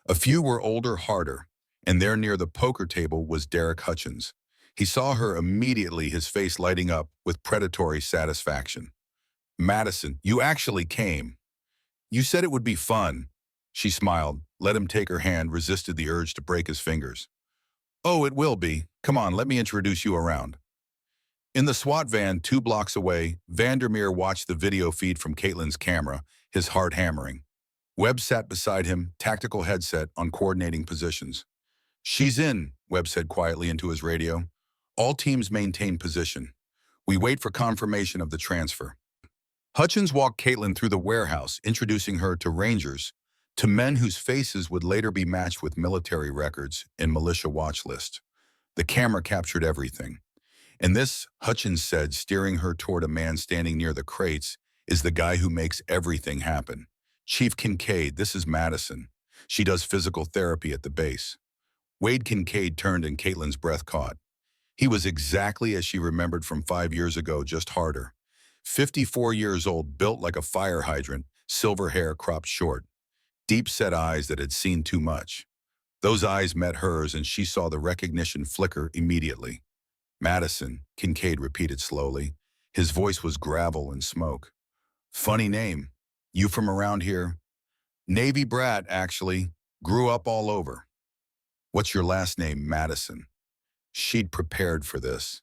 A few were older, harder, and there near the poker table was Derek Hutchins. He saw her immediately, his face lighting up with predatory satisfaction. Madison, you actually came. You said it would be fun. She smiled, let him take her hand, resisted the urge to break his fingers. Oh, it will be. Come on, let me introduce you around. In the SWAT van 2 blocks away, Vandermeer watched the video feed from Caitlin's camera, his heart hammering. Webb sat beside him, tactical headset on coordinating positions. She's in, Webb said quietly into his radio. All teams maintain position. We wait for confirmation of the transfer. Hutchins walked Caitlin through the warehouse, introducing her to Rangers, to men whose faces would later be matched with military records and militia watch lists. The camera captured everything. And this, Hutchins said, steering her toward a man standing near the crates, is the guy who makes everything happen. Chief Kincaid, this is Madison. She does physical therapy at the base. Wade Kincaid turned and Caitlin's breath caught. He was exactly as she remembered from 5 years ago, just harder. 54 years old, built like a fire hydrant, silver hair cropped short. Deep-set eyes that had seen too much. Those eyes met hers and she saw the recognition flicker immediately. Madison, Kincaid repeated slowly. His voice was gravel and smoke. Funny name. You from around here? Navy brat, actually. Grew up all over. What's your last name, Madison? She'd prepared for this.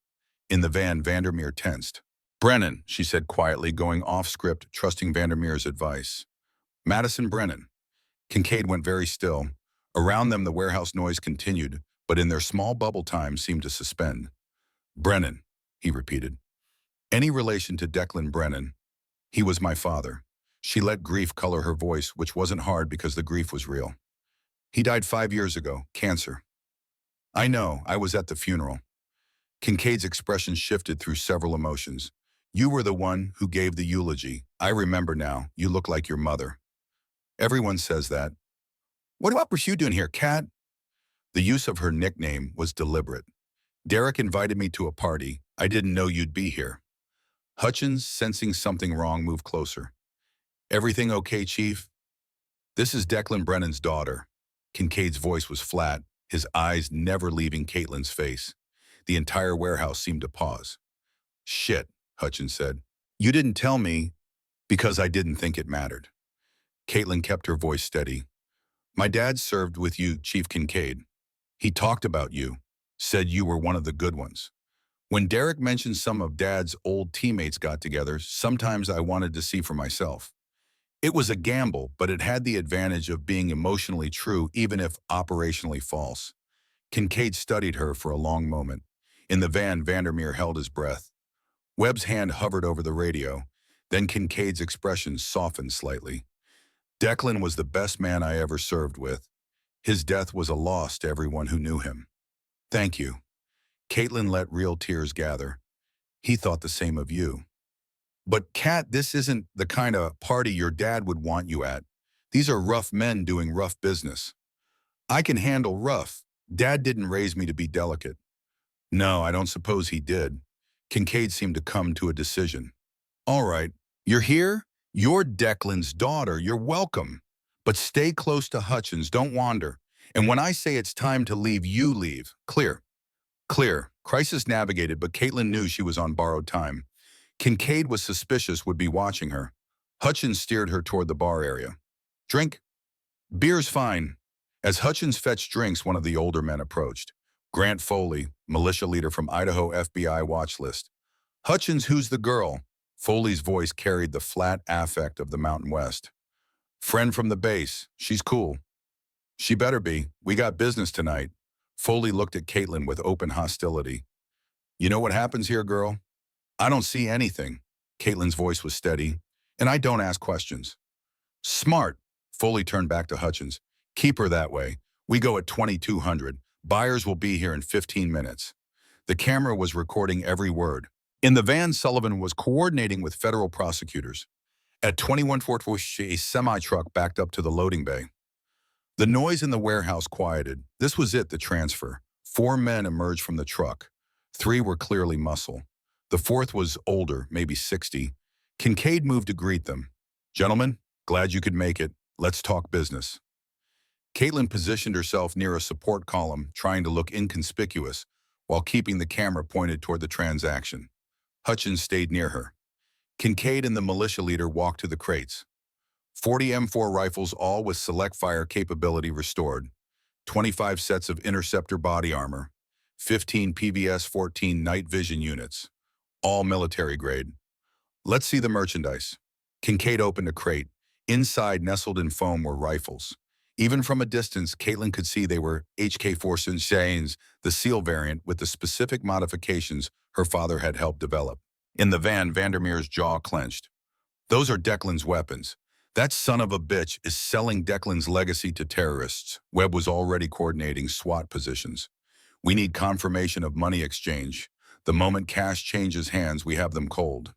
In the van, Vandermeer tensed. Brennan, she said quietly, going off script, trusting Vandermeer's advice. Madison Brennan. Kincaid went very still. Around them, the warehouse noise continued, but in their small bubble time seemed to suspend. Brennan, he repeated. Any relation to Declan Brennan? He was my father. She let grief color her voice, which wasn't hard because the grief was real. He died 5 years ago, cancer. I know, I was at the funeral. Kincaid's expression shifted through several emotions. You were the one who gave the eulogy. I remember now, you look like your mother. Everyone says that. What were you doing here, Cat? The use of her nickname was deliberate. Derek invited me to a party. I didn't know you'd be here. Hutchins, sensing something wrong, moved closer. Everything okay, Chief? This is Declan Brennan's daughter. Kincaid's voice was flat, his eyes never leaving Caitlin's face. The entire warehouse seemed to pause. Shit, Hutchins said. You didn't tell me because I didn't think it mattered. Caitlin kept her voice steady. My dad served with you, Chief Kincaid. He talked about you, said you were one of the good ones. When Derek mentioned some of Dad's old teammates got together, sometimes I wanted to see for myself. It was a gamble, but it had the advantage of being emotionally true, even if operationally false. Kincaid studied her for a long moment. In the van, Vandermeer held his breath. Webb's hand hovered over the radio. Then Kincaid's expression softened slightly. Declan was the best man I ever served with. His death was a loss to everyone who knew him. Thank you. Caitlin let real tears gather. He thought the same of you. But Kat, this isn't the kind of party your dad would want you at. These are rough men doing rough business. I can handle rough. Dad didn't raise me to be delicate. No, I don't suppose he did. Kincaid seemed to come to a decision. All right, you're here? You're Declan's daughter. You're welcome. But stay close to Hutchins. Don't wander. And when I say it's time to leave, you leave. Clear. Clear. Crisis navigated, but Caitlin knew she was on borrowed time. Kincaid was suspicious would be watching her. Hutchins steered her toward the bar area. Drink? Beer's fine. As Hutchins fetched drinks, one of the older men approached. Grant Foley, militia leader from Idaho FBI watch list. Hutchins, who's the girl? Foley's voice carried the flat affect of the Mountain West. Friend from the base. She's cool. She better be. We got business tonight. Foley looked at Caitlin with open hostility. You know what happens here, girl? I don't see anything. Caitlin's voice was steady. And I don't ask questions. Smart. Foley turned back to Hutchins. Keep her that way. We go at 2200. Buyers will be here in 15 minutes. The camera was recording every word. In the van, Sullivan was coordinating with federal prosecutors. At 2140, a semi-truck backed up to the loading bay. The noise in the warehouse quieted. This was it, the transfer. 4 men emerged from the truck. 3 were clearly muscle. The 4th was older, maybe 60. Kincaid moved to greet them. Gentlemen, glad you could make it. Let's talk business. Caitlin positioned herself near a support column, trying to look inconspicuous, while keeping the camera pointed toward the transaction. Hutchins stayed near her. Kincaid and the militia leader walked to the crates. 40 M4 rifles, all with select fire capability restored. 25 sets of interceptor body armor. 15 PVS-14 night vision units. All military grade. Let's see the merchandise. Kincaid opened a crate. Inside, nestled in foam, were rifles. Even from a distance, Caitlin could see they were HK-4 the SEAL variant with the specific modifications her father had helped develop. In the van, Vandermeer's jaw clenched. Those are Declan's weapons. That son of a bitch is selling Declan's legacy to terrorists. Webb was already coordinating SWAT positions. We need confirmation of money exchange. The moment cash changes hands, we have them cold.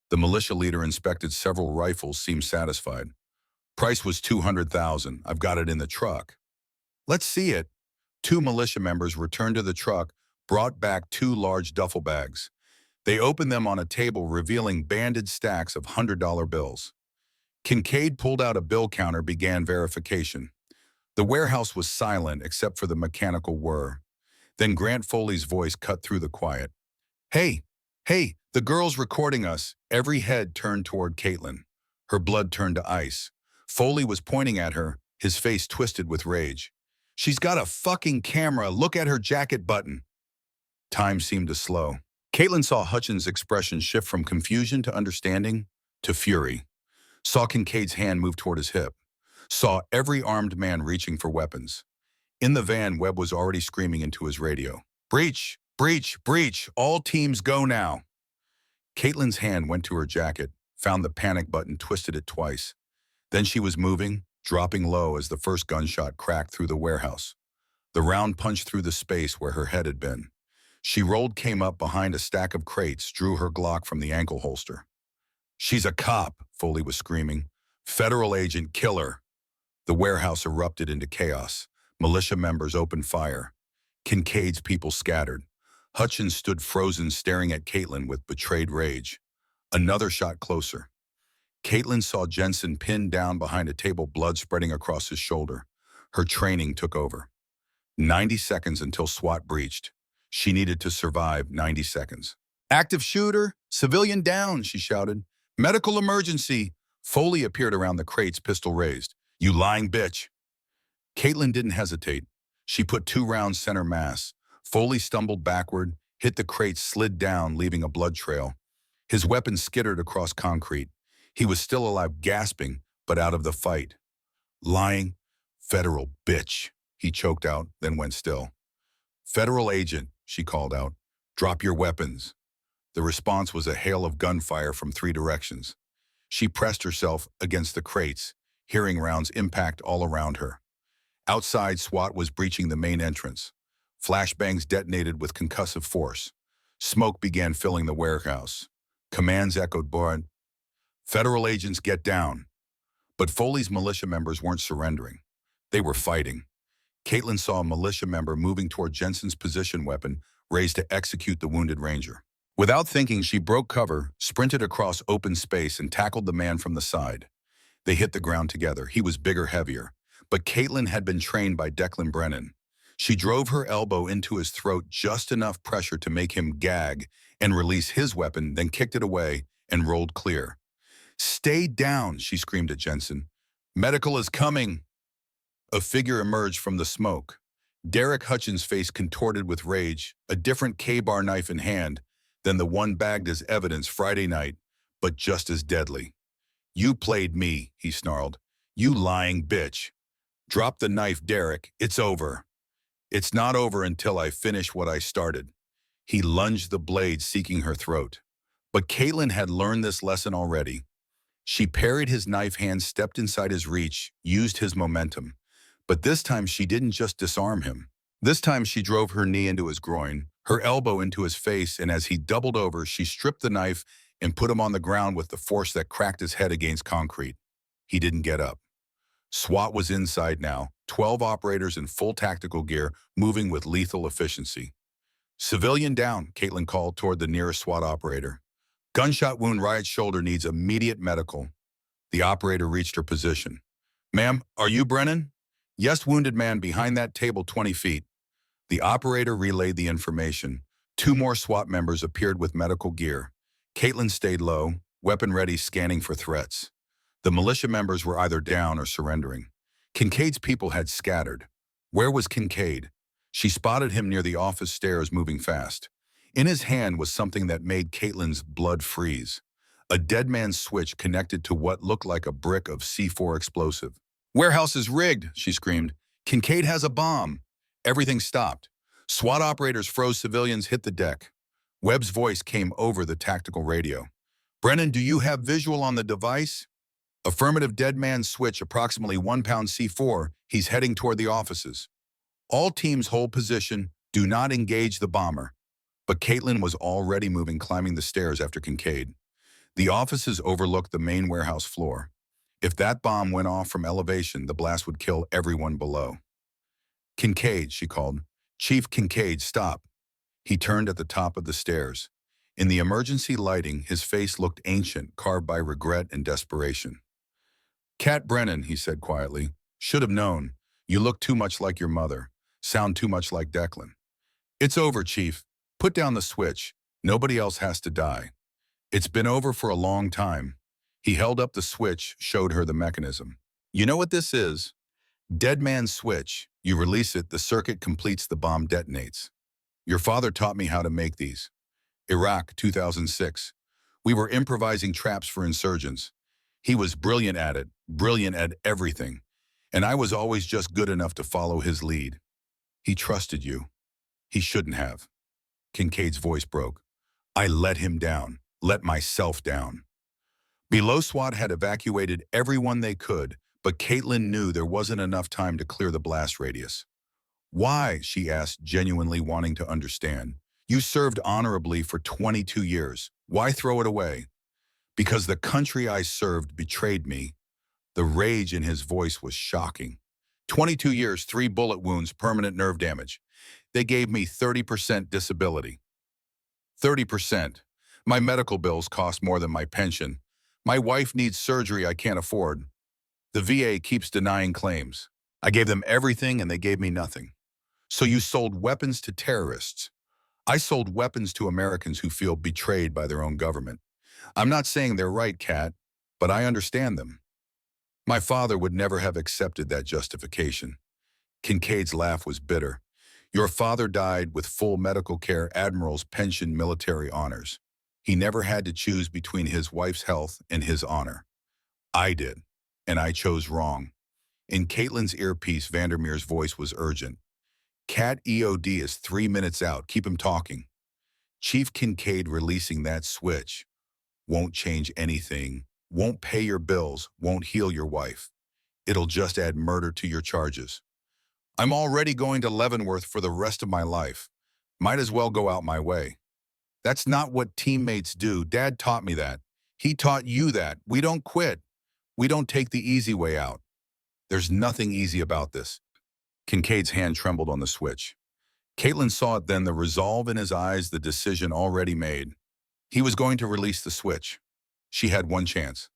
The militia leader inspected several rifles, seemed satisfied. Price was $200,000. I've got it in the truck. Let's see it. 2 militia members returned to the truck, brought back 2 large duffel bags. They opened them on a table, revealing banded stacks of $100 bills. Kincaid pulled out a bill counter, began verification. The warehouse was silent except for the mechanical whir. Then Grant Foley's voice cut through the quiet. Hey, the girl's recording us. Every head turned toward Caitlin. Her blood turned to ice. Foley was pointing at her, his face twisted with rage. She's got a fucking camera. Look at her jacket button. Time seemed to slow. Caitlin saw Hutchins' expression shift from confusion to understanding to fury. Saw Kincaid's hand move toward his hip. Saw every armed man reaching for weapons. In the van, Webb was already screaming into his radio. Breach! Breach! Breach! All teams go now! Caitlin's hand went to her jacket, found the panic button, twisted it twice. Then she was moving, dropping low as the first gunshot cracked through the warehouse. The round punched through the space where her head had been. She rolled, came up behind a stack of crates, drew her Glock from the ankle holster. She's a cop, Foley was screaming. Federal agent, kill her. The warehouse erupted into chaos. Militia members opened fire. Kincaid's people scattered. Hutchins stood frozen, staring at Caitlin with betrayed rage. Another shot closer. Caitlin saw Jensen pinned down behind a table, blood spreading across his shoulder. Her training took over. 90 seconds until SWAT breached. She needed to survive 90 seconds. Active shooter, civilian down, she shouted. Medical emergency. Foley appeared around the crates, pistol raised. You lying bitch. Caitlin didn't hesitate. She put 2 rounds center mass. Foley stumbled backward, hit the crate, slid down, leaving a blood trail. His weapon skittered across concrete. He was still alive, gasping, but out of the fight. Lying federal bitch, he choked out, then went still. Federal agent, she called out. Drop your weapons. The response was a hail of gunfire from 3 directions. She pressed herself against the crates, hearing rounds impact all around her. Outside, SWAT was breaching the main entrance. Flashbangs detonated with concussive force. Smoke began filling the warehouse. Commands echoed, "Board. Federal agents, get down." But Foley's militia members weren't surrendering. They were fighting. Caitlin saw a militia member moving toward Jensen's position, weapon raised to execute the wounded ranger. Without thinking, she broke cover, sprinted across open space, and tackled the man from the side. They hit the ground together. He was bigger, heavier. But Caitlin had been trained by Declan Brennan. She drove her elbow into his throat, just enough pressure to make him gag and release his weapon, then kicked it away and rolled clear. Stay down, she screamed at Jensen. Medical is coming. A figure emerged from the smoke. Derek Hutchins' face contorted with rage, a different K-bar knife in hand than the one bagged as evidence Friday night, but just as deadly. "You played me," he snarled. "You lying bitch. Drop the knife, Derek. It's over." "It's not over until I finish what I started." He lunged the blade, seeking her throat. But Caitlin had learned this lesson already. She parried his knife hand, stepped inside his reach, used his momentum. But this time she didn't just disarm him. This time she drove her knee into his groin, her elbow into his face, and as he doubled over, she stripped the knife and put him on the ground with the force that cracked his head against concrete. He didn't get up. SWAT was inside now, 12 operators in full tactical gear, moving with lethal efficiency. "Civilian down," Caitlin called toward the nearest SWAT operator. "Gunshot wound right shoulder, needs immediate medical." The operator reached her position. "Ma'am, are you Brennan?" "Yes, wounded man behind that table 20 feet. The operator relayed the information. Two more SWAT members appeared with medical gear. Caitlin stayed low, weapon ready, scanning for threats. The militia members were either down or surrendering. Kincaid's people had scattered. Where was Kincaid? She spotted him near the office stairs, moving fast. In his hand was something that made Caitlin's blood freeze. A dead man's switch connected to what looked like a brick of C4 explosive. "Warehouse is rigged," she screamed. "Kincaid has a bomb." Everything stopped. SWAT operators froze, civilians hit the deck. Webb's voice came over the tactical radio. "Brennan, do you have visual on the device?" "Affirmative, dead man's switch, approximately 1 pound C4. He's heading toward the offices." "All teams hold position. Do not engage the bomber." But Caitlin was already moving, climbing the stairs after Kincaid. The offices overlooked the main warehouse floor. If that bomb went off from elevation, the blast would kill everyone below. "Kincaid," she called. "Chief Kincaid, stop." He turned at the top of the stairs. In the emergency lighting, his face looked ancient, carved by regret and desperation. "Cat Brennan," he said quietly. "Should have known. You look too much like your mother. Sound too much like Declan." "It's over, Chief. Put down the switch. Nobody else has to die." "It's been over for a long time." He held up the switch, showed her the mechanism. "You know what this is? Dead man's switch. You release it, the circuit completes, the bomb detonates. Your father taught me how to make these. Iraq, 2006. We were improvising traps for insurgents. He was brilliant at it, brilliant at everything. And I was always just good enough to follow his lead. He trusted you. He shouldn't have." Kincaid's voice broke. "I let him down, let myself down." Below, SWAT had evacuated everyone they could, but Caitlin knew there wasn't enough time to clear the blast radius. "Why?" she asked, genuinely wanting to understand. "You served honorably for 22 years. Why throw it away?" "Because the country I served betrayed me." The rage in his voice was shocking. 22 years, 3 bullet wounds, permanent nerve damage. They gave me 30% disability. 30%. My medical bills cost more than my pension. My wife needs surgery I can't afford. The VA keeps denying claims. I gave them everything and they gave me nothing. So you sold weapons to terrorists. I sold weapons to Americans who feel betrayed by their own government. I'm not saying they're right, Kat, but I understand them. My father would never have accepted that justification." Kincaid's laugh was bitter. "Your father died with full medical care, admiral's pension, military honors. He never had to choose between his wife's health and his honor. I did, and I chose wrong." In Caitlin's earpiece, Vandermeer's voice was urgent. "Cat EOD is 3 minutes out. Keep him talking." Chief Kincaid, releasing that switch won't change anything, won't pay your bills, won't heal your wife. It'll just add murder to your charges. I'm already going to Leavenworth for the rest of my life. Might as well go out my way. That's not what teammates do. Dad taught me that. He taught you that. We don't quit. We don't take the easy way out. There's nothing easy about this." Kincaid's hand trembled on the switch. Caitlin saw it then, the resolve in his eyes, the decision already made. He was going to release the switch. She had one chance.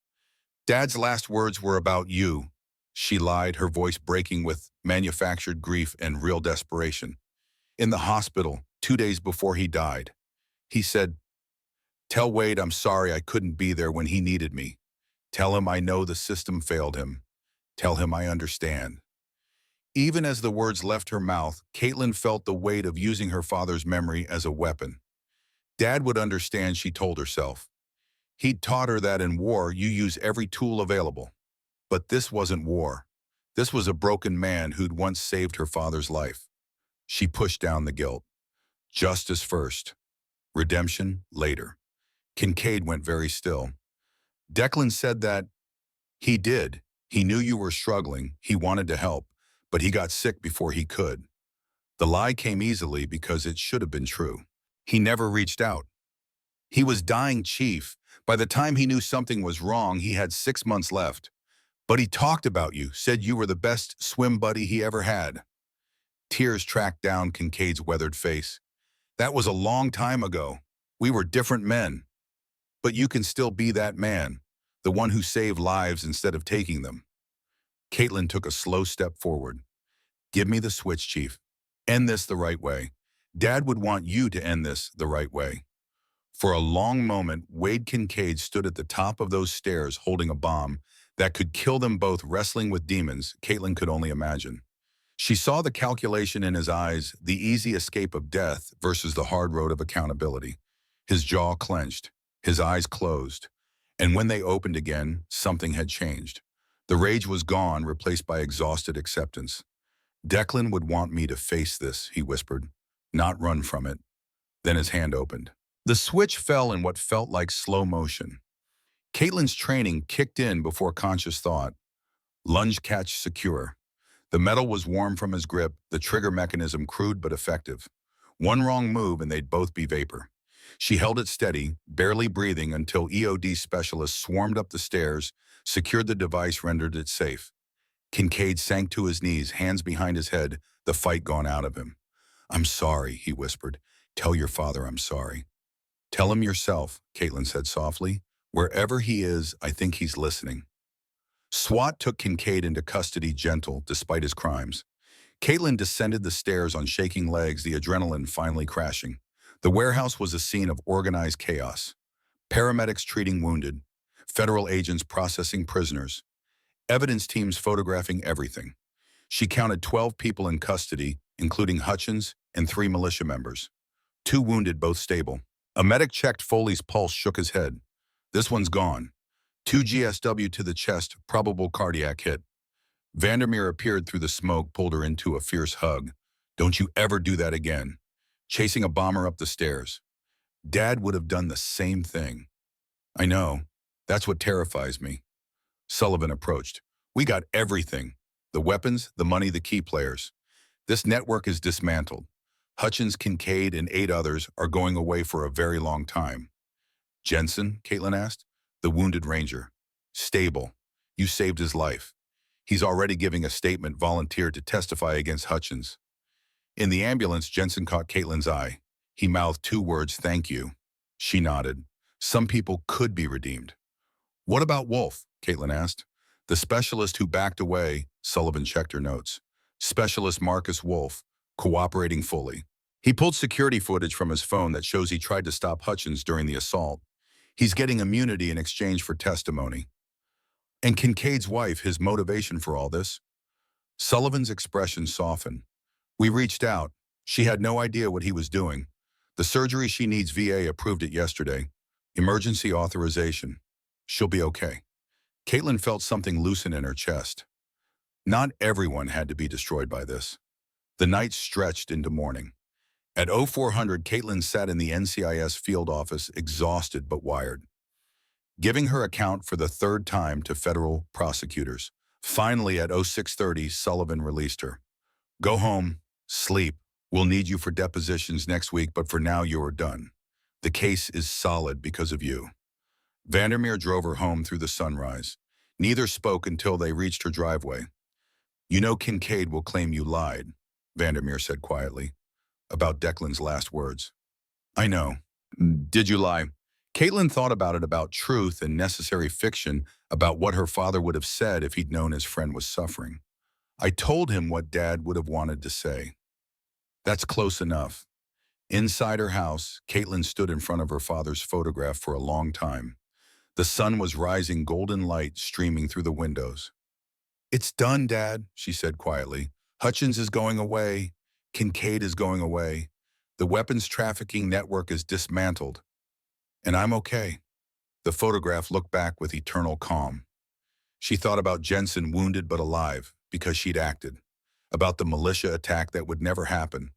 "Dad's last words were about you," she lied, her voice breaking with manufactured grief and real desperation. "In the hospital, 2 days before he died. He said, 'Tell Wade I'm sorry I couldn't be there when he needed me. Tell him I know the system failed him. Tell him I understand.'" Even as the words left her mouth, Caitlin felt the weight of using her father's memory as a weapon. Dad would understand, she told herself. He'd taught her that in war you use every tool available. But this wasn't war. This was a broken man who'd once saved her father's life. She pushed down the guilt. Justice first. Redemption later. Kincaid went very still. Declan said that he did. He knew you were struggling. He wanted to help, but he got sick before he could. The lie came easily because it should have been true. He never reached out. He was dying, Chief. By the time he knew something was wrong, he had 6 months left. But he talked about you, said you were the best swim buddy he ever had. Tears tracked down Kincaid's weathered face. That was a long time ago. We were different men. But you can still be that man, the one who saved lives instead of taking them. Caitlin took a slow step forward. Give me the switch, Chief. End this the right way. Dad would want you to end this the right way. For a long moment, Wade Kincaid stood at the top of those stairs holding a bomb that could kill them both, wrestling with demons Caitlin could only imagine. She saw the calculation in his eyes, the easy escape of death versus the hard road of accountability. His jaw clenched, his eyes closed, and when they opened again, something had changed. The rage was gone, replaced by exhausted acceptance. Declan would want me to face this, he whispered, not run from it. Then his hand opened. The switch fell in what felt like slow motion. Caitlin's training kicked in before conscious thought. Lunge catch secure. The metal was warm from his grip, the trigger mechanism crude but effective. One wrong move and they'd both be vapor. She held it steady, barely breathing until EOD specialists swarmed up the stairs, secured the device, rendered it safe. Kincaid sank to his knees, hands behind his head, the fight gone out of him. I'm sorry, he whispered. Tell your father I'm sorry. Tell him yourself, Caitlin said softly. Wherever he is, I think he's listening. SWAT took Kincaid into custody, gentle despite his crimes. Caitlin descended the stairs on shaking legs, the adrenaline finally crashing. The warehouse was a scene of organized chaos. Paramedics treating wounded, federal agents processing prisoners, evidence teams photographing everything. She counted 12 people in custody, including Hutchins and 3 militia members. 2 wounded, both stable. A medic checked Foley's pulse, shook his head. This one's gone. 2 GSW to the chest, probable cardiac hit. Vandermeer appeared through the smoke, pulled her into a fierce hug. Don't you ever do that again. Chasing a bomber up the stairs. Dad would have done the same thing. I know. That's what terrifies me. Sullivan approached. We got everything. The weapons, the money, the key players. This network is dismantled. Hutchins, Kincaid, and 8 others are going away for a very long time. Jensen, Caitlin asked. The wounded ranger. Stable. You saved his life. He's already giving a statement, volunteered to testify against Hutchins. In the ambulance, Jensen caught Caitlin's eye. He mouthed 2 words, thank you. She nodded. Some people could be redeemed. What about Wolf? Caitlin asked. The specialist who backed away, Sullivan checked her notes. Specialist Marcus Wolf, cooperating fully. He pulled security footage from his phone that shows he tried to stop Hutchins during the assault. He's getting immunity in exchange for testimony. And Kincaid's wife, his motivation for all this? Sullivan's expression softened. We reached out. She had no idea what he was doing. The surgery she needs, VA approved it yesterday. Emergency authorization. She'll be okay. Caitlin felt something loosen in her chest. Not everyone had to be destroyed by this. The night stretched into morning. At 0400, Caitlin sat in the NCIS field office, exhausted but wired, giving her account for the 3rd time to federal prosecutors. Finally, at 0630, Sullivan released her. Go home, sleep. We'll need you for depositions next week, but for now you are done. The case is solid because of you. Vandermeer drove her home through the sunrise. Neither spoke until they reached her driveway. You know Kincaid will claim you lied, Vandermeer said quietly, about Declan's last words. I know. Did you lie? Caitlin thought about it, about truth and necessary fiction, about what her father would have said if he'd known his friend was suffering. I told him what Dad would have wanted to say. That's close enough. Inside her house, Caitlin stood in front of her father's photograph for a long time. The sun was rising, golden light streaming through the windows. It's done, Dad, she said quietly. Hutchins is going away. Kincaid is going away. The weapons trafficking network is dismantled. And I'm okay. The photograph looked back with eternal calm. She thought about Jensen wounded but alive because she'd acted, about the militia attack that would never happen,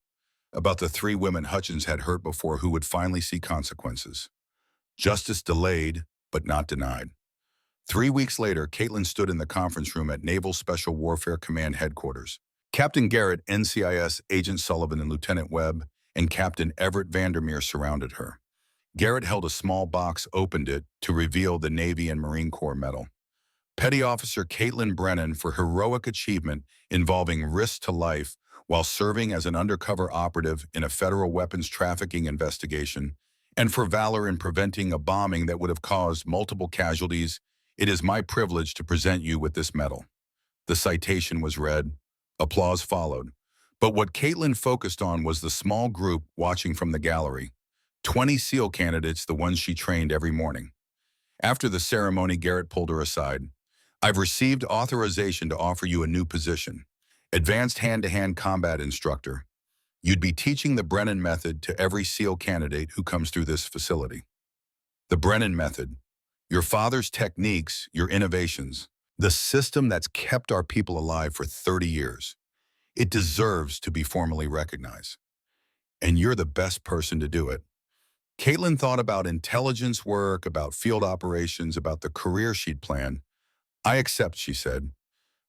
about the 3 women Hutchins had hurt before who would finally see consequences. Justice delayed, but not denied. 3 weeks later, Caitlin stood in the conference room at Naval Special Warfare Command headquarters. Captain Garrett, NCIS Agent Sullivan, and Lieutenant Webb, and Captain Everett Vandermeer surrounded her. Garrett held a small box, opened it to reveal the Navy and Marine Corps medal. Petty Officer Caitlin Brennan for heroic achievement involving risk to life while serving as an undercover operative in a federal weapons trafficking investigation, and for valor in preventing a bombing that would have caused multiple casualties. It is my privilege to present you with this medal. The citation was read. Applause followed. But what Caitlin focused on was the small group watching from the gallery. 20 SEAL candidates, the ones she trained every morning. After the ceremony, Garrett pulled her aside. I've received authorization to offer you a new position. Advanced hand-to-hand combat instructor. You'd be teaching the Brennan method to every SEAL candidate who comes through this facility. The Brennan method. Your father's techniques, your innovations. The system that's kept our people alive for 30 years. It deserves to be formally recognized. And you're the best person to do it. Caitlin thought about intelligence work, about field operations, about the career she'd planned. I accept, she said.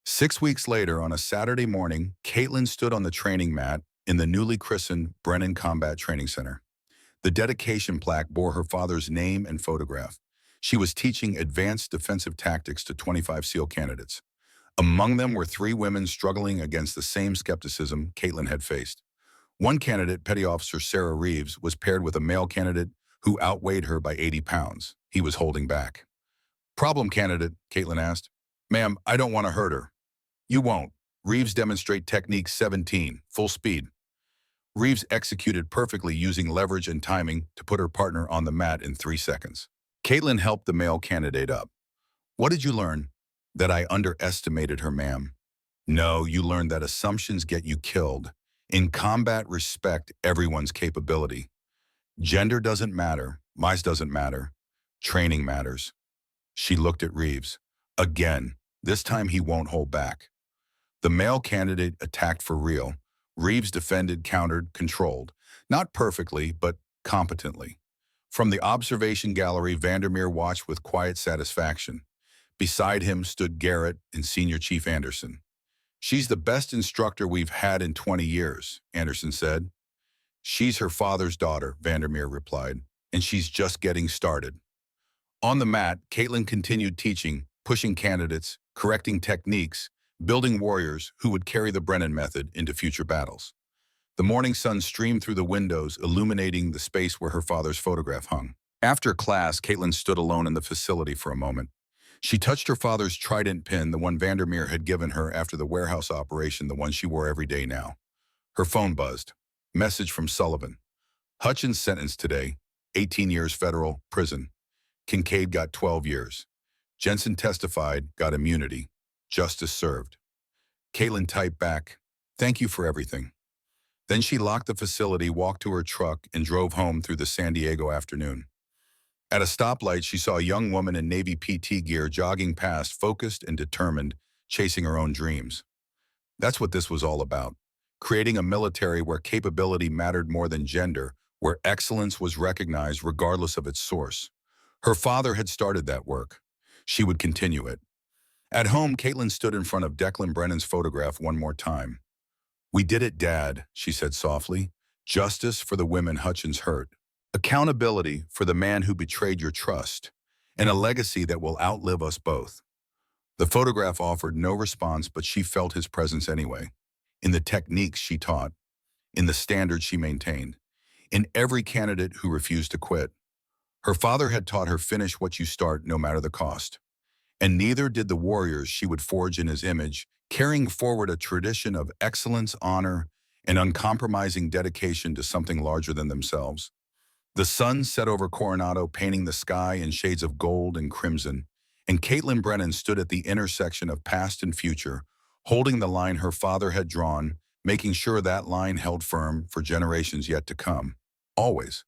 6 weeks later, on a Saturday morning, Caitlin stood on the training mat in the newly christened Brennan Combat Training Center. The dedication plaque bore her father's name and photograph. She was teaching advanced defensive tactics to 25 SEAL candidates. Among them were 3 women struggling against the same skepticism Caitlin had faced. One candidate, Petty Officer Sarah Reeves, was paired with a male candidate who outweighed her by 80 pounds. He was holding back. Problem candidate, Caitlin asked. Ma'am, I don't want to hurt her. You won't. Reeves demonstrate technique 17, full speed. Reeves executed perfectly using leverage and timing to put her partner on the mat in 3 seconds. Caitlin helped the male candidate up. What did you learn? That I underestimated her, ma'am. No, you learned that assumptions get you killed. In combat, respect everyone's capability. Gender doesn't matter. Mice doesn't matter. Training matters. She looked at Reeves. Again, this time he won't hold back. The male candidate attacked for real. Reeves defended, countered, controlled. Not perfectly, but competently. From the observation gallery, Vandermeer watched with quiet satisfaction. Beside him stood Garrett and Senior Chief Anderson. She's the best instructor we've had in 20 years, Anderson said. She's her father's daughter, Vandermeer replied, and she's just getting started. On the mat, Caitlin continued teaching, pushing candidates, correcting techniques, building warriors who would carry the Brennan method into future battles. The morning sun streamed through the windows, illuminating the space where her father's photograph hung. After class, Caitlin stood alone in the facility for a moment. She touched her father's trident pin, the one Vandermeer had given her after the warehouse operation, the one she wore every day now. Her phone buzzed. Message from Sullivan. Hutchins sentenced today, 18 years federal prison. Kincaid got 12 years. Jensen testified, got immunity. Justice served. Caitlin typed back, thank you for everything. Then she locked the facility, walked to her truck, and drove home through the San Diego afternoon. At a stoplight, she saw a young woman in Navy PT gear jogging past, focused and determined, chasing her own dreams. That's what this was all about. Creating a military where capability mattered more than gender, where excellence was recognized regardless of its source. Her father had started that work. She would continue it. At home, Caitlin stood in front of Declan Brennan's photograph one more time. We did it, Dad, she said softly. Justice for the women Hutchins hurt. Accountability for the man who betrayed your trust. And a legacy that will outlive us both. The photograph offered no response, but she felt his presence anyway. In the techniques she taught. In the standards she maintained. In every candidate who refused to quit. Her father had taught her finish what you start no matter the cost. And neither did the warriors she would forge in his image, carrying forward a tradition of excellence, honor, and uncompromising dedication to something larger than themselves. The sun set over Coronado, painting the sky in shades of gold and crimson, and Caitlin Brennan stood at the intersection of past and future, holding the line her father had drawn, making sure that line held firm for generations yet to come. Always.